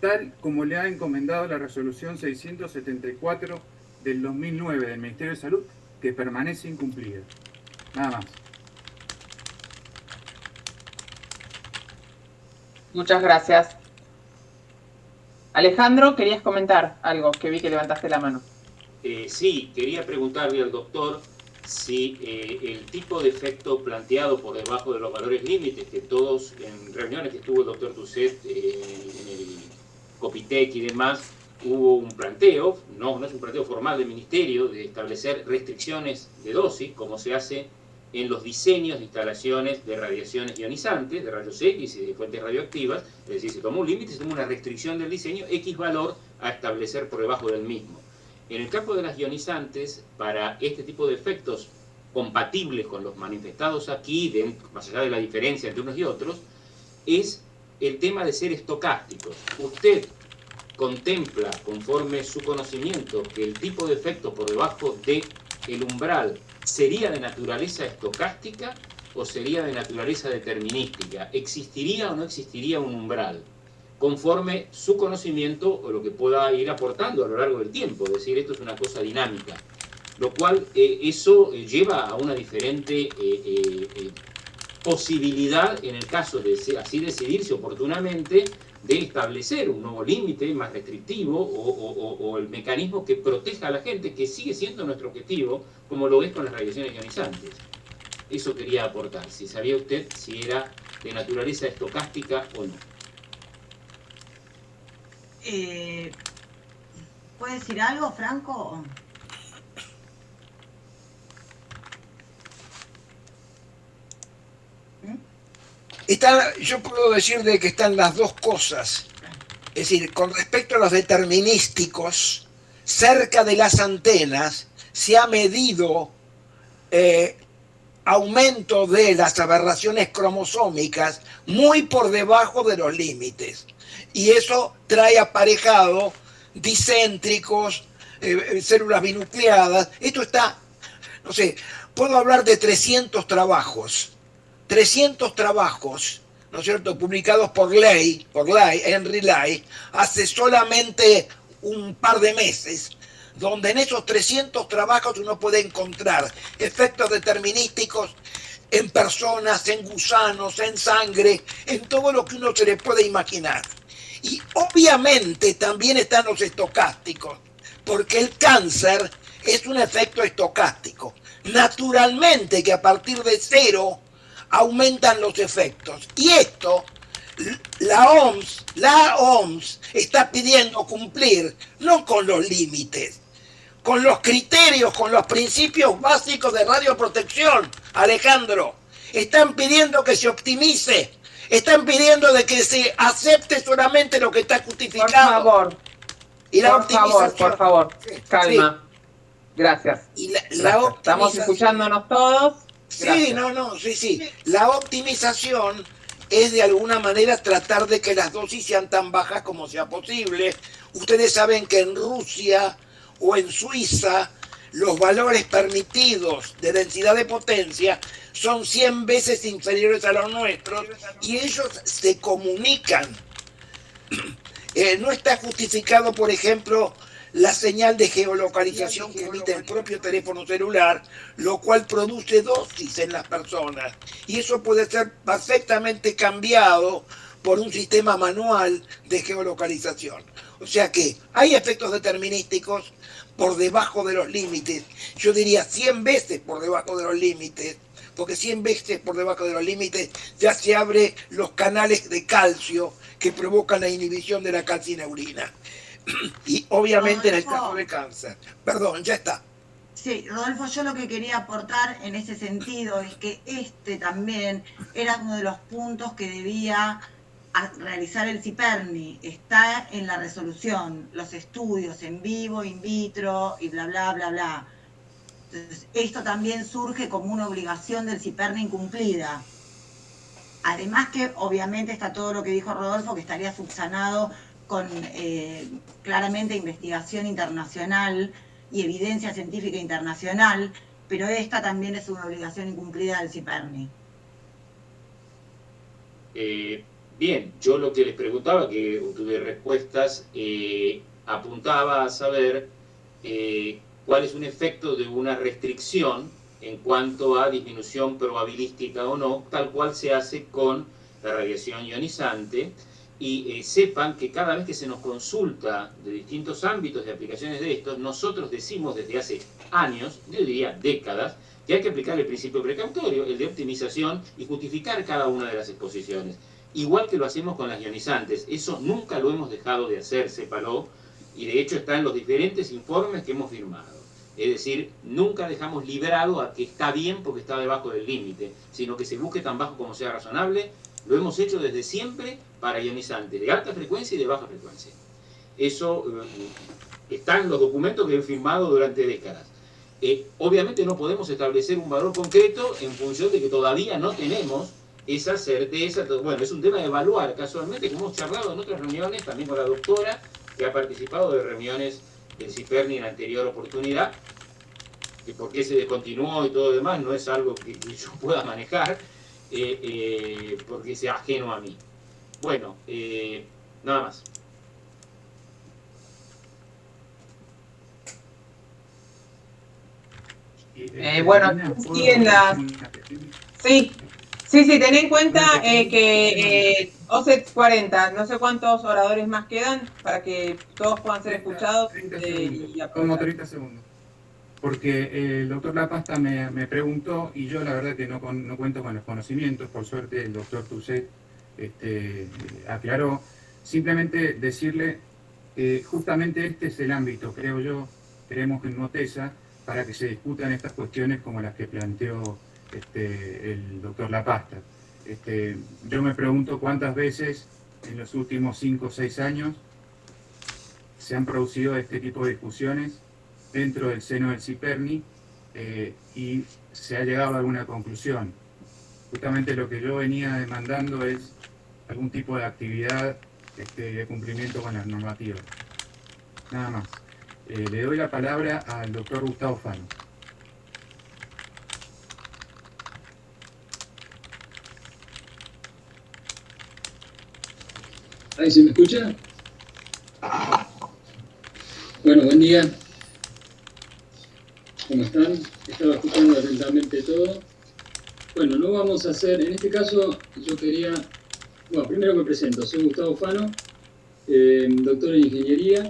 tal como le ha encomendado la resolución 674 del 2009 del Ministerio de Salud, que permanece incumplida. Nada más. Muchas gracias. Alejandro, querías comentar algo, que vi que levantaste la mano. Sí, quería preguntarle al doctor si el tipo de efecto planteado por debajo de los valores límites, que todos en reuniones que estuvo el doctor Tusset en el Copitec y demás, hubo un planteo, no es un planteo formal del Ministerio, de establecer restricciones de dosis, como se hace en los diseños de instalaciones de radiaciones ionizantes, de rayos X y de fuentes radioactivas. Es decir, se tomó un límite, se tomó una restricción del diseño, X valor a establecer por debajo del mismo. En el campo de las ionizantes, para este tipo de efectos compatibles con los manifestados aquí, más allá de la diferencia entre unos y otros, es el tema de ser estocásticos. Usted contempla, conforme su conocimiento, que el tipo de efecto por debajo del umbral sería de naturaleza estocástica o sería de naturaleza determinística. ¿Existiría o no existiría un umbral? Conforme su conocimiento o lo que pueda ir aportando a lo largo del tiempo. Es decir, esto es una cosa dinámica. Lo cual, eso lleva a una diferente posibilidad, en el caso de así decidirse oportunamente, de establecer un nuevo límite más restrictivo o el mecanismo que proteja a la gente, que sigue siendo nuestro objetivo, como lo es con las radiaciones ionizantes. Eso quería aportar. Si sabía usted si era de naturaleza estocástica o no. ¿Puede decir algo, Franco? Yo puedo decir de que están las dos cosas. Es decir, con respecto a los determinísticos, cerca de las antenas se ha medido aumento de las aberraciones cromosómicas muy por debajo de los límites. Y eso trae aparejado dicéntricos, células binucleadas. Esto está, no sé, puedo hablar de 300 trabajos, ¿no es cierto?, publicados por Henry Ley, hace solamente un par de meses, donde en esos 300 trabajos uno puede encontrar efectos determinísticos en personas, en gusanos, en sangre, en todo lo que uno se le puede imaginar. Y obviamente también están los estocásticos, porque el cáncer es un efecto estocástico. Naturalmente que a partir de 0 aumentan los efectos. Y esto, la OMS está pidiendo cumplir, no con los límites, con los criterios, con los principios básicos de radioprotección, Alejandro. Están pidiendo que se optimice, están pidiendo de que se acepte solamente lo que está justificado. Por favor. Y la optimización. Por favor, calma. Sí. Gracias. Y la Gracias. Estamos escuchándonos todos. Sí, Gracias. sí. La optimización es de alguna manera tratar de que las dosis sean tan bajas como sea posible. Ustedes saben que en Rusia o en Suiza los valores permitidos de densidad de potencia son 100 veces inferiores a los nuestros y ellos se comunican. No está justificado, por ejemplo, la señal de geolocalización que emite el propio teléfono celular, lo cual produce dosis en las personas. Y eso puede ser perfectamente cambiado por un sistema manual de geolocalización. O sea que hay efectos determinísticos por debajo de los límites. Yo diría 100 veces por debajo de los límites, porque 100 veces por debajo de los límites ya se abren los canales de calcio que provocan la inhibición de la calcineurina. Y obviamente en el caso de cáncer. Perdón, ya está. Sí, Rodolfo, yo lo que quería aportar en ese sentido es que también era uno de los puntos que debía realizar el CIPERNI. Está en la resolución, los estudios en vivo, in vitro y bla, bla, bla, bla. Entonces, esto también surge como una obligación del CIPERNI incumplida. Además que obviamente está todo lo que dijo Rodolfo, que estaría subsanado con claramente investigación internacional y evidencia científica internacional, pero esta también es una obligación incumplida del CIPERNI. Bien, yo lo que les preguntaba, que tuve respuestas, apuntaba a saber cuál es un efecto de una restricción en cuanto a disminución probabilística o no, tal cual se hace con la radiación ionizante. Y sepan que cada vez que se nos consulta de distintos ámbitos de aplicaciones de estos, nosotros decimos desde hace años, yo diría décadas, que hay que aplicar el principio precautorio, el de optimización, y justificar cada una de las exposiciones. Igual que lo hacemos con las ionizantes, eso nunca lo hemos dejado de hacer, sépalo, y de hecho está en los diferentes informes que hemos firmado. Es decir, nunca dejamos librado a que está bien porque está debajo del límite, sino que se busque tan bajo como sea razonable. Lo hemos hecho desde siempre para ionizantes de alta frecuencia y de baja frecuencia. Eso está en los documentos que he firmado durante décadas. Obviamente no podemos establecer un valor concreto en función de que todavía no tenemos esa certeza. Bueno, es un tema de evaluar. Casualmente, como hemos charlado en otras reuniones, también con la doctora, que ha participado de reuniones del CIPERNI en la anterior oportunidad, que por qué se descontinuó y todo lo demás no es algo que yo pueda manejar, porque sea ajeno a mí. Bueno, nada más. Bueno, siguen las... Sí, ten en cuenta que OSET 40, no sé cuántos oradores más quedan para que todos puedan ser escuchados. Como 30 segundos. Porque el doctor Lapasta me preguntó, y yo la verdad que no cuento con los conocimientos, por suerte el doctor Tuset aclaró. Simplemente decirle, justamente este es el ámbito, creo yo, creemos en Motesa, para que se discutan estas cuestiones como las que planteó el doctor Lapasta. Yo me pregunto cuántas veces en los últimos 5 o 6 años se han producido este tipo de discusiones dentro del seno del CIPERNI y se ha llegado a alguna conclusión. Justamente lo que yo venía demandando es algún tipo de actividad de cumplimiento con las normativas. Nada más. Le doy la palabra al doctor Gustavo Fano. ¿Ahí se me escucha? Bueno, buen día. ¿Cómo están? Estaba escuchando atentamente todo. Bueno, no vamos a hacer, en este caso yo quería, bueno, primero me presento, soy Gustavo Fano, doctor en ingeniería,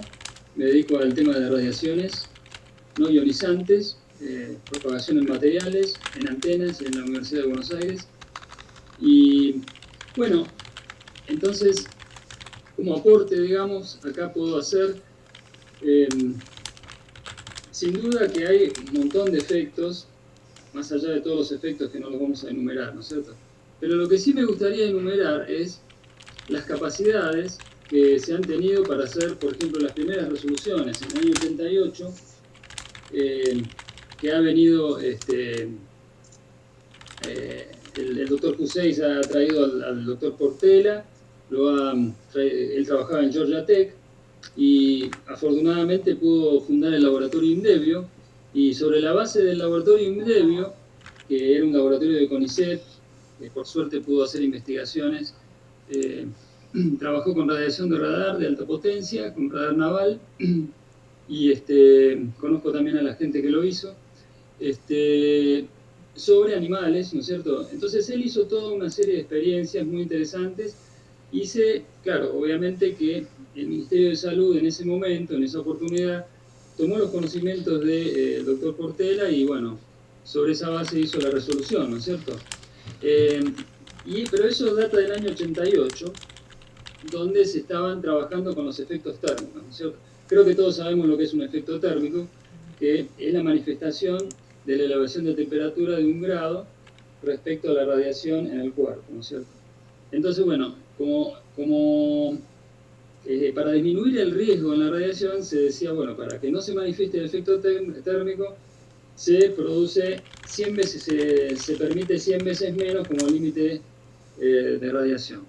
me dedico al tema de radiaciones no ionizantes, propagación en materiales, en antenas, en la Universidad de Buenos Aires. Y bueno, entonces, como aporte, digamos, acá puedo hacer, sin duda que hay un montón de efectos, más allá de todos los efectos que no los vamos a enumerar, ¿no es cierto? Pero lo que sí me gustaría enumerar es las capacidades que se han tenido para hacer, por ejemplo, las primeras resoluciones en el año 88, que ha venido el doctor Q6 ha traído al doctor Portela, él trabajaba en Georgia Tech y afortunadamente pudo fundar el laboratorio INDEBio, y sobre la base del laboratorio INDEBio, que era un laboratorio de CONICET, que por suerte pudo hacer investigaciones, trabajó con radiación de radar de alta potencia, con radar naval, y conozco también a la gente que lo hizo, sobre animales, ¿no es cierto? Entonces él hizo toda una serie de experiencias muy interesantes. Claro, obviamente que el Ministerio de Salud en ese momento, en esa oportunidad, tomó los conocimientos del doctor Portela y bueno, sobre esa base hizo la resolución, ¿no es cierto? Pero eso data del año 88, donde se estaban trabajando con los efectos térmicos, ¿no es cierto? Creo que todos sabemos lo que es un efecto térmico, que es la manifestación de la elevación de temperatura de 1 grado respecto a la radiación en el cuerpo, ¿no es cierto? Entonces, bueno, para disminuir el riesgo en la radiación se decía, bueno, para que no se manifieste el efecto térmico, se produce 100 veces, se permite 100 veces menos como límite de radiación.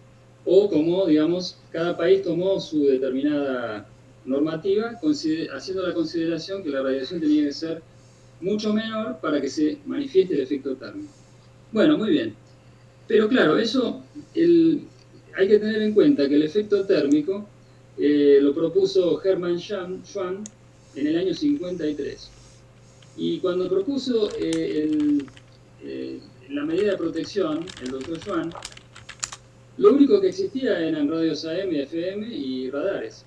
O como, digamos, cada país tomó su determinada normativa, haciendo la consideración que la radiación tenía que ser mucho menor para que se manifieste el efecto térmico. Bueno, muy bien. Pero claro, eso hay que tener en cuenta que el efecto térmico lo propuso Hermann Schwann en el año 53. Y cuando propuso la medida de protección, el doctor Schwann, lo único que existía eran radios AM, FM y radares.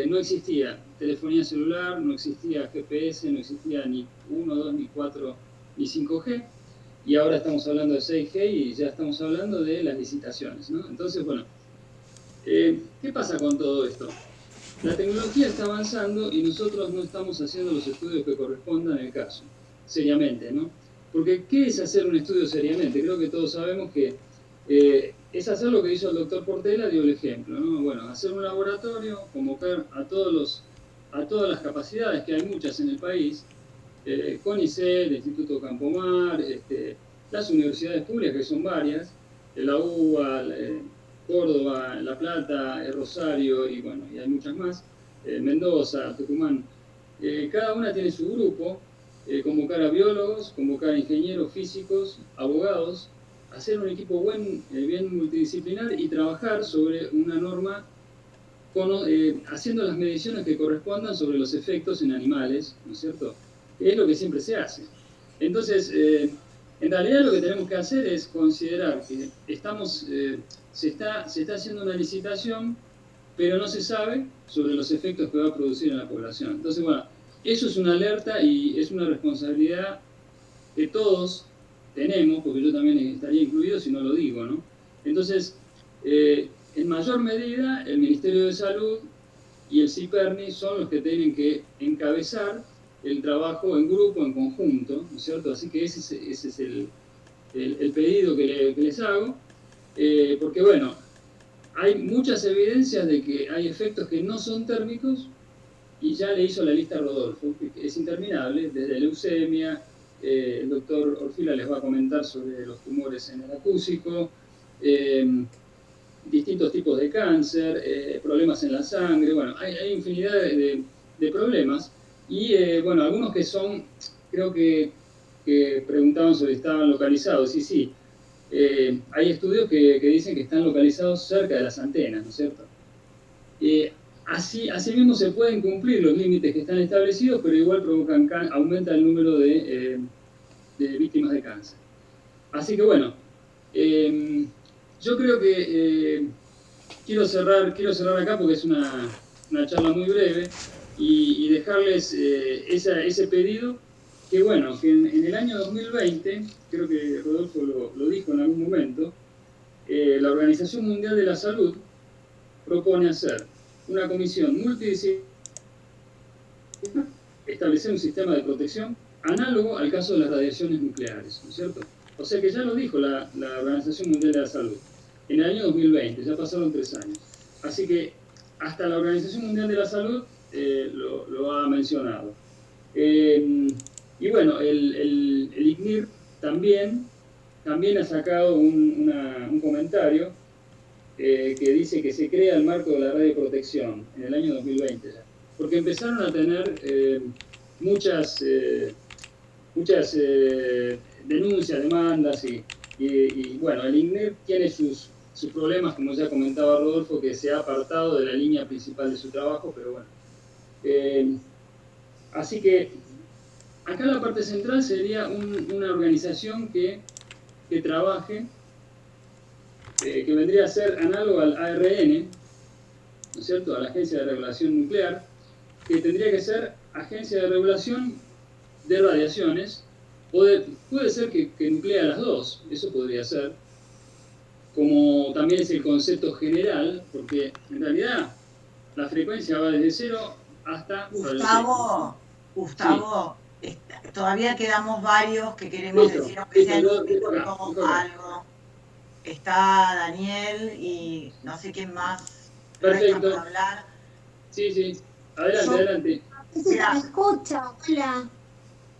No existía telefonía celular, no existía GPS, no existía ni 1, 2, ni 4, ni 5G. Y ahora estamos hablando de 6G y ya estamos hablando de las licitaciones, ¿no? Entonces, bueno, ¿qué pasa con todo esto? La tecnología está avanzando y nosotros no estamos haciendo los estudios que correspondan al caso, seriamente, ¿no? Porque, ¿qué es hacer un estudio seriamente? Creo que todos sabemos que es hacer lo que hizo el doctor Portela, dio el ejemplo, ¿no? Bueno, hacer un laboratorio, convocar a todas las capacidades, que hay muchas en el país, CONICET, el Instituto Campomar, las universidades públicas, que son varias, la UBA, Córdoba, La Plata, Rosario, y bueno, y hay muchas más, Mendoza, Tucumán. Cada una tiene su grupo, convocar a biólogos, convocar a ingenieros físicos, abogados, hacer un equipo bien multidisciplinar y trabajar sobre una norma haciendo las mediciones que correspondan sobre los efectos en animales, ¿no es cierto? Es lo que siempre se hace. Entonces, en realidad lo que tenemos que hacer es considerar que se está haciendo una licitación, pero no se sabe sobre los efectos que va a producir en la población. Entonces, bueno, eso es una alerta y es una responsabilidad que todos tenemos, porque yo también estaría incluido si no lo digo, ¿no? Entonces, en mayor medida, el Ministerio de Salud y el CIPERNI son los que tienen que encabezar el trabajo en grupo, en conjunto, ¿no es cierto? Así que ese es el pedido que les hago, porque bueno, hay muchas evidencias de que hay efectos que no son térmicos, y ya le hizo la lista a Rodolfo, que es interminable, desde leucemia, el doctor Orfila les va a comentar sobre los tumores en el acúsico, distintos tipos de cáncer, problemas en la sangre, bueno, hay infinidad de problemas, y bueno, algunos que son, creo que preguntaban sobre si estaban localizados, sí, hay estudios que dicen que están localizados cerca de las antenas, ¿no es cierto? Asimismo se pueden cumplir los límites que están establecidos, pero igual aumenta el número de víctimas de cáncer. Así que bueno, yo creo que quiero cerrar acá porque es una charla muy breve y dejarles ese pedido que bueno, que en el año 2020, creo que Rodolfo lo dijo en algún momento, la Organización Mundial de la Salud propone hacer una comisión multidisciplinaria, establecer un sistema de protección análogo al caso de las radiaciones nucleares, ¿no es cierto? O sea que ya lo dijo la Organización Mundial de la Salud en el año 2020, ya pasaron 3 años. Así que hasta la Organización Mundial de la Salud lo ha mencionado. Y bueno, el ICNIR también ha sacado un comentario que dice que se crea el marco de la radioprotección en el año 2020 ya. Porque empezaron a tener muchas denuncias, demandas y bueno, el ICNIR tiene sus problemas, como ya comentaba Rodolfo, que se ha apartado de la línea principal de su trabajo, pero bueno. Así que acá la parte central sería una organización que trabaje, que vendría a ser análogo al ARN, ¿no es cierto?, a la Agencia de Regulación Nuclear, que tendría que ser Agencia de Regulación de Radiaciones, puede ser que nuclea las dos, eso podría ser, como también es el concepto general, porque en realidad la frecuencia va desde 0 hasta... Gustavo, sí. Todavía quedamos varios que queremos decir, aunque sea algo. Está Daniel y no sé quién más. Perfecto. Para hablar. Sí. Adelante. Se me escucha, hola.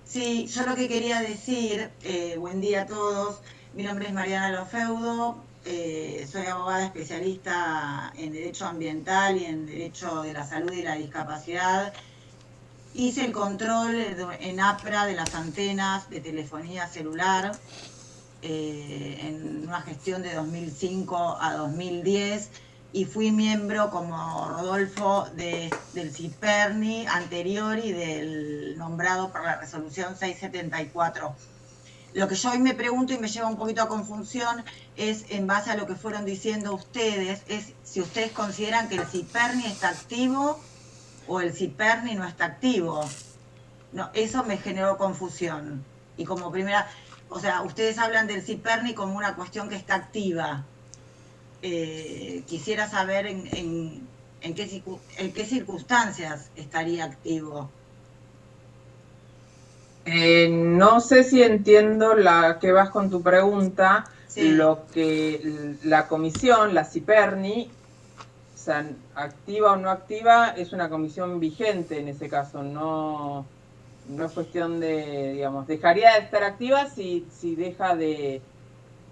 Sí, yo lo que quería decir, buen día a todos, mi nombre es Mariana Lofeudo, soy abogada especialista en Derecho Ambiental y en Derecho de la Salud y la Discapacidad. Hice el control en APRA de las antenas de telefonía celular en una gestión de 2005 a 2010 y fui miembro como Rodolfo del CIPERNI anterior y del nombrado por la resolución 674. Lo que yo hoy me pregunto y me lleva un poquito a confusión es, en base a lo que fueron diciendo ustedes, es si ustedes consideran que el CIPERNI está activo o el CIPERNI no está activo. No, eso me generó confusión. Y como primera, o sea, ustedes hablan del CIPERNI como una cuestión que está activa. Quisiera saber en qué circunstancias estaría activo. No sé si entiendo que vas con tu pregunta. Sí. Lo que la comisión, la CIPERNI, o sea, activa o no activa, es una comisión vigente en ese caso. No es cuestión de, digamos, dejaría de estar activa si deja de...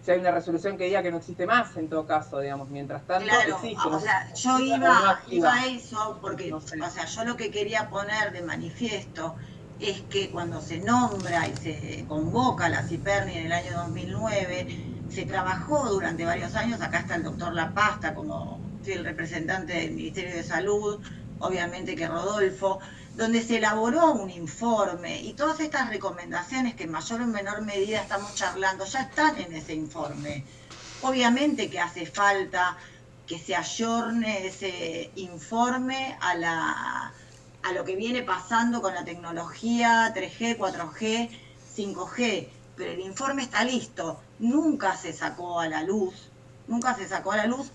Si hay una resolución que diga que no existe más, en todo caso, digamos, mientras tanto claro, existe. O sea, yo iba a eso porque, no sé. O sea, yo lo que quería poner de manifiesto es que cuando se nombra y se convoca la CIPERNI en el año 2009, se trabajó durante varios años, acá está el doctor La Pasta como el representante del Ministerio de Salud, obviamente que Rodolfo, donde se elaboró un informe y todas estas recomendaciones que en mayor o menor medida estamos charlando ya están en ese informe. Obviamente que hace falta que se ayorne ese informe a lo que viene pasando con la tecnología 3G, 4G, 5G, pero el informe está listo, nunca se sacó a la luz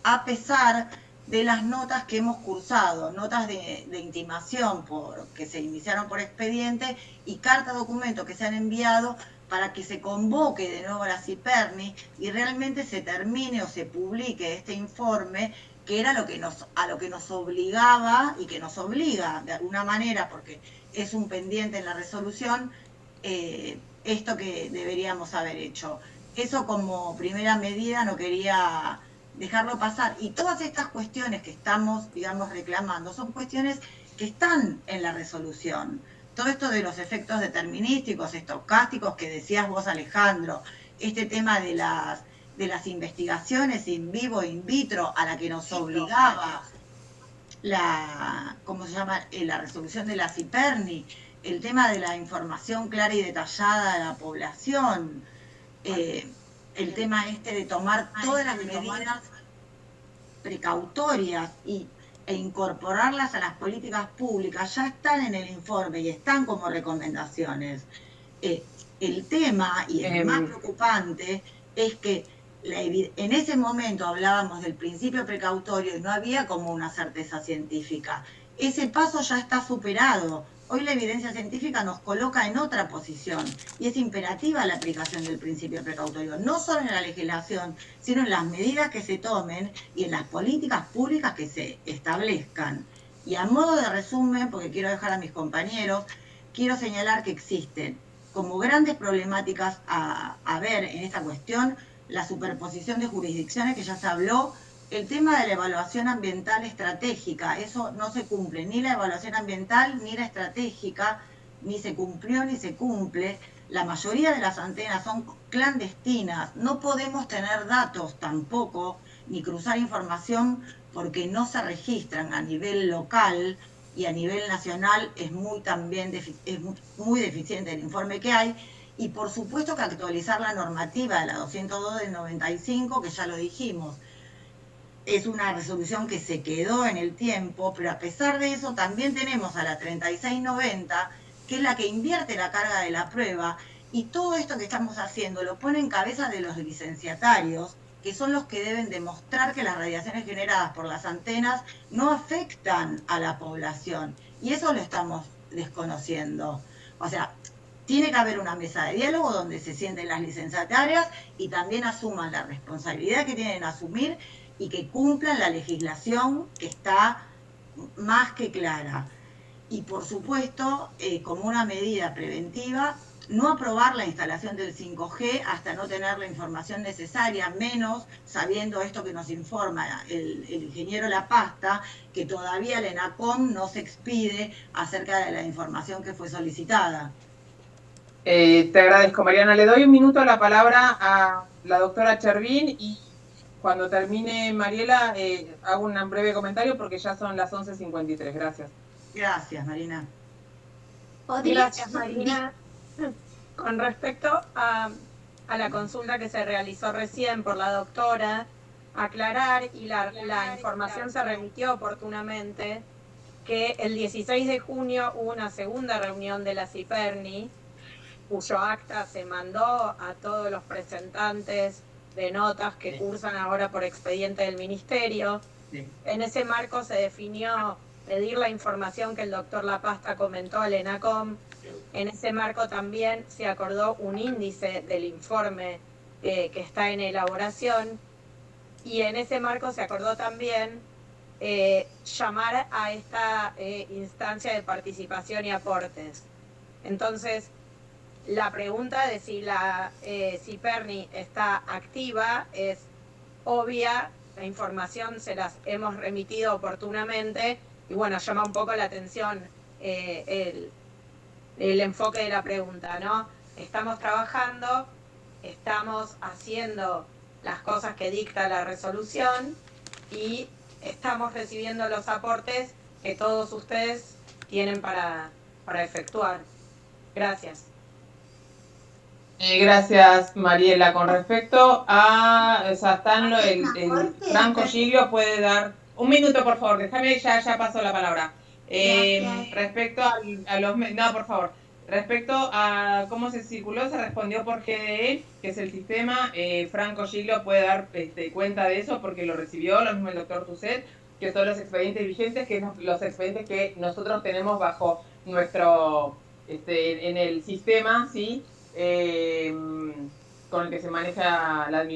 a pesar de las notas que hemos cursado, notas de intimación que se iniciaron por expediente y carta documento que se han enviado para que se convoque de nuevo a la CIPERNI y realmente se termine o se publique este informe, que era a lo que nos obligaba y que nos obliga de alguna manera, porque es un pendiente en la resolución, esto que deberíamos haber hecho. Eso como primera medida no quería dejarlo pasar. Y todas estas cuestiones que estamos, digamos, reclamando son cuestiones que están en la resolución. Todo esto de los efectos determinísticos, estocásticos que decías vos, Alejandro, este tema de las investigaciones in vivo e in vitro a la que nos obligaba ¿cómo se llama? La resolución de la CIPERNI, el tema de la información clara y detallada de la población, el tema de tomar todas las medidas precautorias e incorporarlas a las políticas públicas, ya están en el informe y están como recomendaciones. El tema, y el más preocupante, es que en ese momento hablábamos del principio precautorio y no había como una certeza científica. Ese paso ya está superado. Hoy la evidencia científica nos coloca en otra posición y es imperativa la aplicación del principio precautorio, no solo en la legislación, sino en las medidas que se tomen y en las políticas públicas que se establezcan. Y a modo de resumen, porque quiero dejar a mis compañeros, quiero señalar que existen como grandes problemáticas a ver en esta cuestión la superposición de jurisdicciones que ya se habló, el tema de la evaluación ambiental estratégica, eso no se cumple, ni la evaluación ambiental ni la estratégica, ni se cumplió ni se cumple. La mayoría de las antenas son clandestinas, no podemos tener datos tampoco, ni cruzar información porque no se registran a nivel local y a nivel nacional es muy deficiente el informe que hay. Y por supuesto que actualizar la normativa de la 202 del 95, que ya lo dijimos, es una resolución que se quedó en el tiempo, pero a pesar de eso también tenemos a la 3690, que es la que invierte la carga de la prueba, y todo esto que estamos haciendo lo pone en cabeza de los licenciatarios, que son los que deben demostrar que las radiaciones generadas por las antenas no afectan a la población, y eso lo estamos desconociendo. O sea, tiene que haber una mesa de diálogo donde se sienten las licenciatarias y también asuman la responsabilidad que tienen que asumir y que cumplan la legislación que está más que clara. Y por supuesto, como una medida preventiva, no aprobar la instalación del 5G hasta no tener la información necesaria, menos sabiendo esto que nos informa el ingeniero La Pasta, que todavía el ENACOM no se expide acerca de la información que fue solicitada. Te agradezco, Mariana. Le doy un minuto la palabra a la doctora Chervín y cuando termine Mariela hago un breve comentario porque ya son las 11:53. Gracias. Gracias, Marina. Gracias, Marina. Con respecto a la consulta que se realizó recién por la doctora, aclarar, y la información se remitió oportunamente, que el 16 de junio hubo una segunda reunión de la CIPERNI, cuyo acta se mandó a todos los presentantes de notas que cursan ahora por expediente del Ministerio. Sí. En ese marco se definió pedir la información que el doctor La Pasta comentó al ENACOM. En ese marco también se acordó un índice del informe que está en elaboración, y en ese marco se acordó también llamar a esta instancia de participación y aportes. Entonces, la pregunta de si la CIPERNI está activa es obvia, la información se las hemos remitido oportunamente, y bueno, llama un poco la atención el enfoque de la pregunta, ¿no? Estamos trabajando, estamos haciendo las cosas que dicta la resolución y estamos recibiendo los aportes que todos ustedes tienen para efectuar. Gracias. Gracias, Mariela. Con respecto a el Franco Giglio puede dar... Un minuto, por favor, déjame, ya pasó la palabra. Respecto a los... No, por favor. Respecto a cómo se circuló, se respondió por GDE, que es el sistema. Franco Giglio puede dar cuenta de eso porque lo recibió, lo mismo el doctor Tuset, que son los expedientes vigentes, que son los expedientes que nosotros tenemos bajo nuestro... en el sistema, ¿sí? con el que se maneja la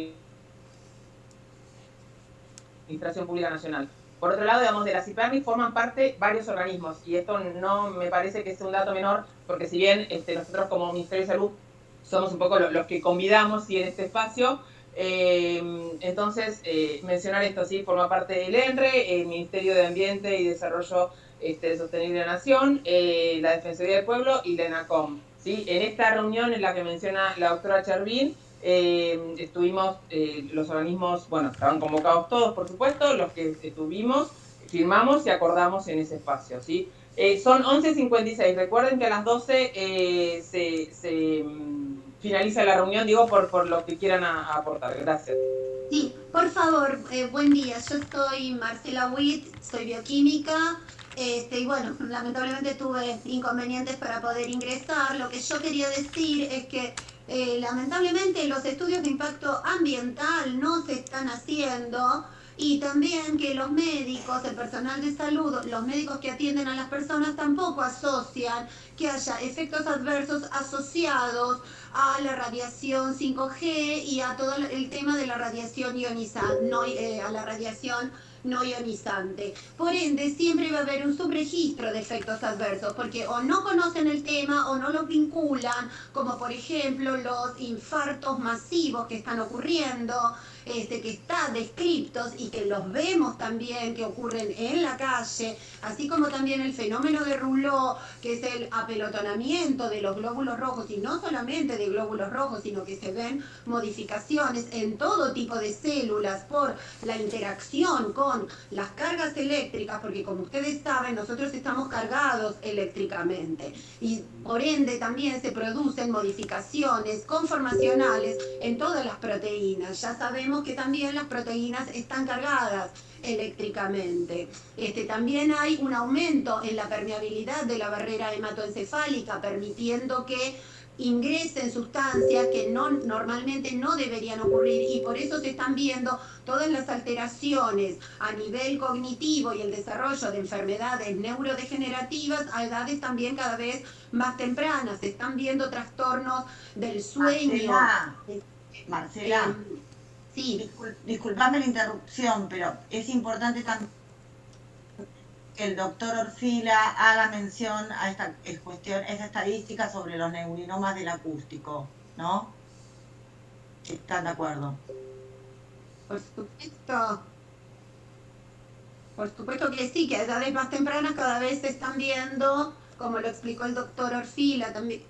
Administración Pública Nacional. Por otro lado, digamos, de la CIPERNI forman parte varios organismos, y esto no me parece que sea un dato menor, porque si bien nosotros como Ministerio de Salud somos un poco los que convidamos, ¿sí?, en este espacio, entonces mencionar esto, ¿sí? Forma parte del ENRE, el Ministerio de Ambiente y Desarrollo Sostenible de la Nación, la Defensoría del Pueblo y la ENACOM, ¿sí? En esta reunión en la que menciona la doctora Chervín, estuvimos los organismos, bueno, estaban convocados todos, por supuesto, los que estuvimos, firmamos y acordamos en ese espacio, ¿sí? Son 11:56, recuerden que a las 12 se finaliza la reunión, digo, por lo que quieran aportar. Gracias. Sí, por favor, buen día. Yo soy Marcela Witt, soy bioquímica. Y bueno, lamentablemente tuve inconvenientes para poder ingresar. Lo que yo quería decir es que lamentablemente los estudios de impacto ambiental no se están haciendo, y también que los médicos, el personal de salud, los médicos que atienden a las personas tampoco asocian que haya efectos adversos asociados a la radiación 5G y a todo el tema de la radiación ionizante, a la radiación no ionizante. Por ende, siempre va a haber un subregistro de efectos adversos, porque o no conocen el tema o no los vinculan, como por ejemplo los infartos masivos que están ocurriendo, que están descritos y que los vemos también que ocurren en la calle, así como también el fenómeno de Rouleau, que es el apelotonamiento de los glóbulos rojos, y no solamente de glóbulos rojos, sino que se ven modificaciones en todo tipo de células por la interacción con las cargas eléctricas, porque como ustedes saben, nosotros estamos cargados eléctricamente, y por ende también se producen modificaciones conformacionales en todas las proteínas. Ya sabemos que también las proteínas están cargadas eléctricamente. También hay un aumento en la permeabilidad de la barrera hematoencefálica, permitiendo que ingresen sustancias que normalmente no deberían ocurrir, y por eso se están viendo todas las alteraciones a nivel cognitivo y el desarrollo de enfermedades neurodegenerativas a edades también cada vez más tempranas. Se están viendo trastornos del sueño. Marcela, sí, disculpame la interrupción, pero es importante también que el doctor Orfila haga mención a esta cuestión, esta estadística sobre los neurinomas del acústico, ¿no? ¿Están de acuerdo? Por supuesto que sí, que a edades más tempranas cada vez se están viendo, como lo explicó el doctor Orfila también,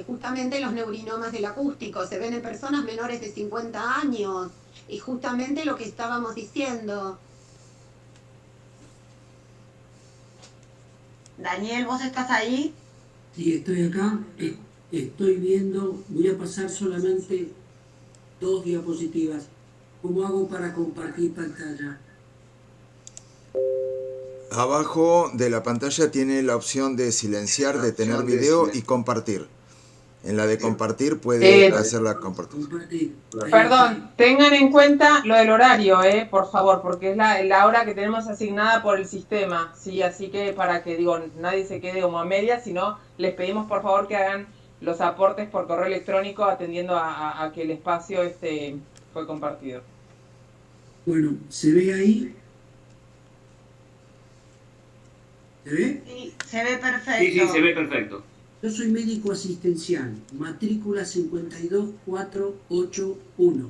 justamente los neurinomas del acústico se ven en personas menores de 50 años, y justamente lo que estábamos diciendo. Daniel, ¿vos estás ahí? Sí, estoy acá, estoy viendo, voy a pasar solamente 2 diapositivas. ¿Cómo hago para compartir pantalla? Abajo de la pantalla tiene la opción de silenciar, detener video y compartir. En la de compartir puede hacerla compartir. Perdón, tengan en cuenta lo del horario, por favor, porque es la hora que tenemos asignada por el sistema, ¿sí? Así que para que, nadie se quede como a medias, sino les pedimos por favor que hagan los aportes por correo electrónico atendiendo a que el espacio fue compartido. Bueno, ¿se ve ahí? ¿Se ve? Sí, se ve perfecto. Sí, se ve perfecto. Yo soy médico asistencial, matrícula 52481.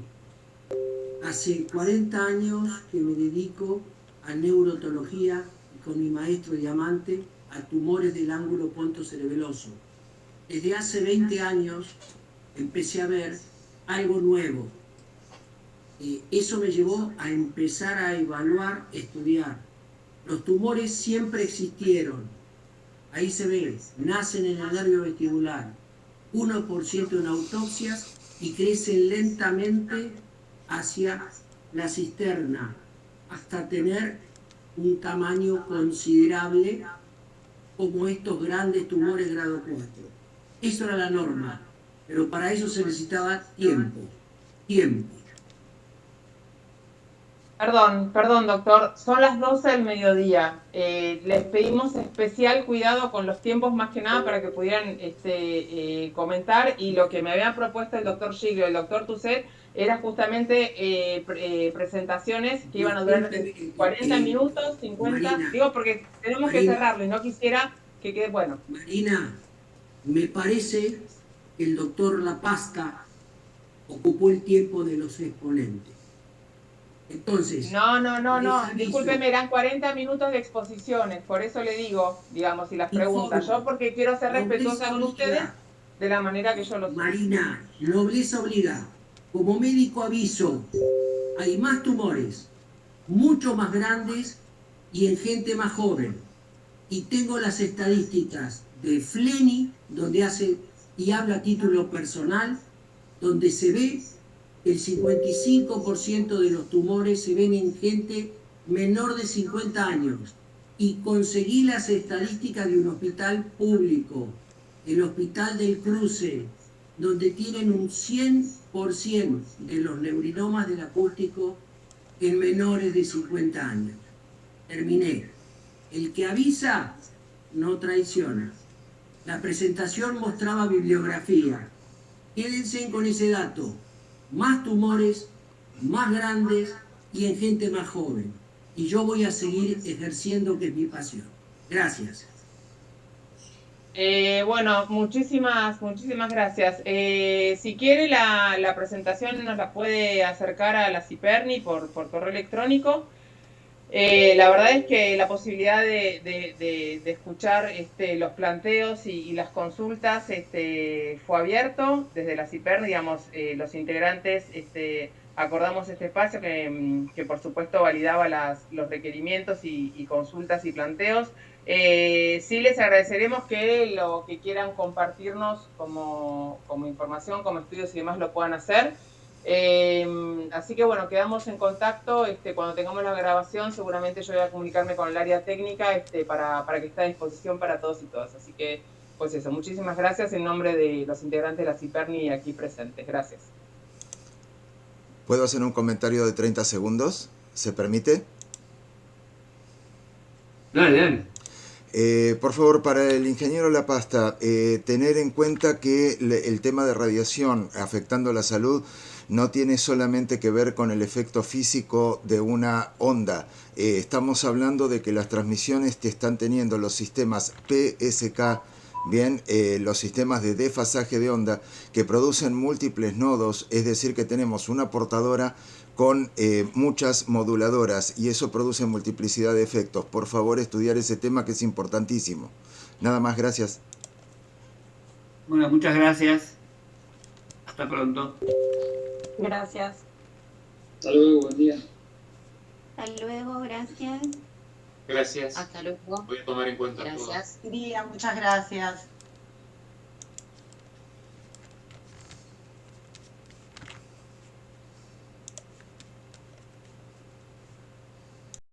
Hace 40 años que me dedico a neurotología con mi maestro Diamante a tumores del ángulo pontocerebeloso. Desde hace 20 años empecé a ver algo nuevo. Eso me llevó a empezar a evaluar, estudiar. Los tumores siempre existieron. Ahí se ve, nacen en el nervio vestibular, 1% en autopsias y crecen lentamente hacia la cisterna, hasta tener un tamaño considerable como estos grandes tumores grado 4. Eso era la norma, pero para eso se necesitaba tiempo. Perdón, doctor. Son las 12 del mediodía. Les pedimos especial cuidado con los tiempos, más que nada, para que pudieran comentar. Y lo que me habían propuesto el doctor Giglio y el doctor Tuset era justamente presentaciones que iban a durar 40 minutos, 50. Marina, Digo, porque tenemos que cerrarlo y no quisiera que quede bueno. Marina, me parece que el doctor La Pasta ocupó el tiempo de los exponentes. Entonces... No. Discúlpeme, eran 40 minutos de exposiciones. Por eso le digo, digamos, y las preguntas. Yo porque quiero ser respetuosa con ustedes de la manera que yo lo soy. Marina, nobleza obliga. Como médico aviso, hay más tumores, mucho más grandes y en gente más joven. Y tengo las estadísticas de Fleni, donde hace y habla a título personal, donde se ve el 55% de los tumores se ven en gente menor de 50 años. Y conseguí las estadísticas de un hospital público, el Hospital del Cruce, donde tienen un 100% de los neurinomas del acústico en menores de 50 años. Terminé. El que avisa no traiciona. La presentación mostraba bibliografía. Quédense con ese dato. Más tumores, más grandes y en gente más joven. Y yo voy a seguir ejerciendo, que es mi pasión. Gracias. Bueno, muchísimas gracias. Si quiere la presentación nos la puede acercar a la CIPERNI por correo electrónico. La verdad es que la posibilidad de escuchar los planteos y las consultas fue abierto desde la CIPERNI, digamos, los integrantes acordamos este espacio que por supuesto validaba los requerimientos y consultas y planteos. Sí les agradeceremos que lo que quieran compartirnos como información, como estudios y demás lo puedan hacer. Así que bueno, quedamos en contacto. Cuando tengamos la grabación seguramente yo voy a comunicarme con el área técnica para que esté a disposición para todos y todas. Así que pues eso, muchísimas gracias en nombre de los integrantes de la CIPERNI aquí presentes. Gracias. ¿Puedo hacer un comentario de 30 segundos? ¿Se permite? Dale. Por favor, para el ingeniero La Pasta, tener en cuenta que el tema de radiación afectando la salud no tiene solamente que ver con el efecto físico de una onda. Estamos hablando de que las transmisiones que están teniendo los sistemas PSK, bien, los sistemas de desfasaje de onda que producen múltiples nodos, es decir, que tenemos una portadora con muchas moduladoras y eso produce multiplicidad de efectos. Por favor, estudiar ese tema que es importantísimo. Nada más, gracias. Bueno, muchas gracias. Hasta pronto. Gracias. Hasta luego, buen día. Hasta luego, gracias. Gracias. Hasta luego. Voy a tomar en cuenta todo. Muchas gracias.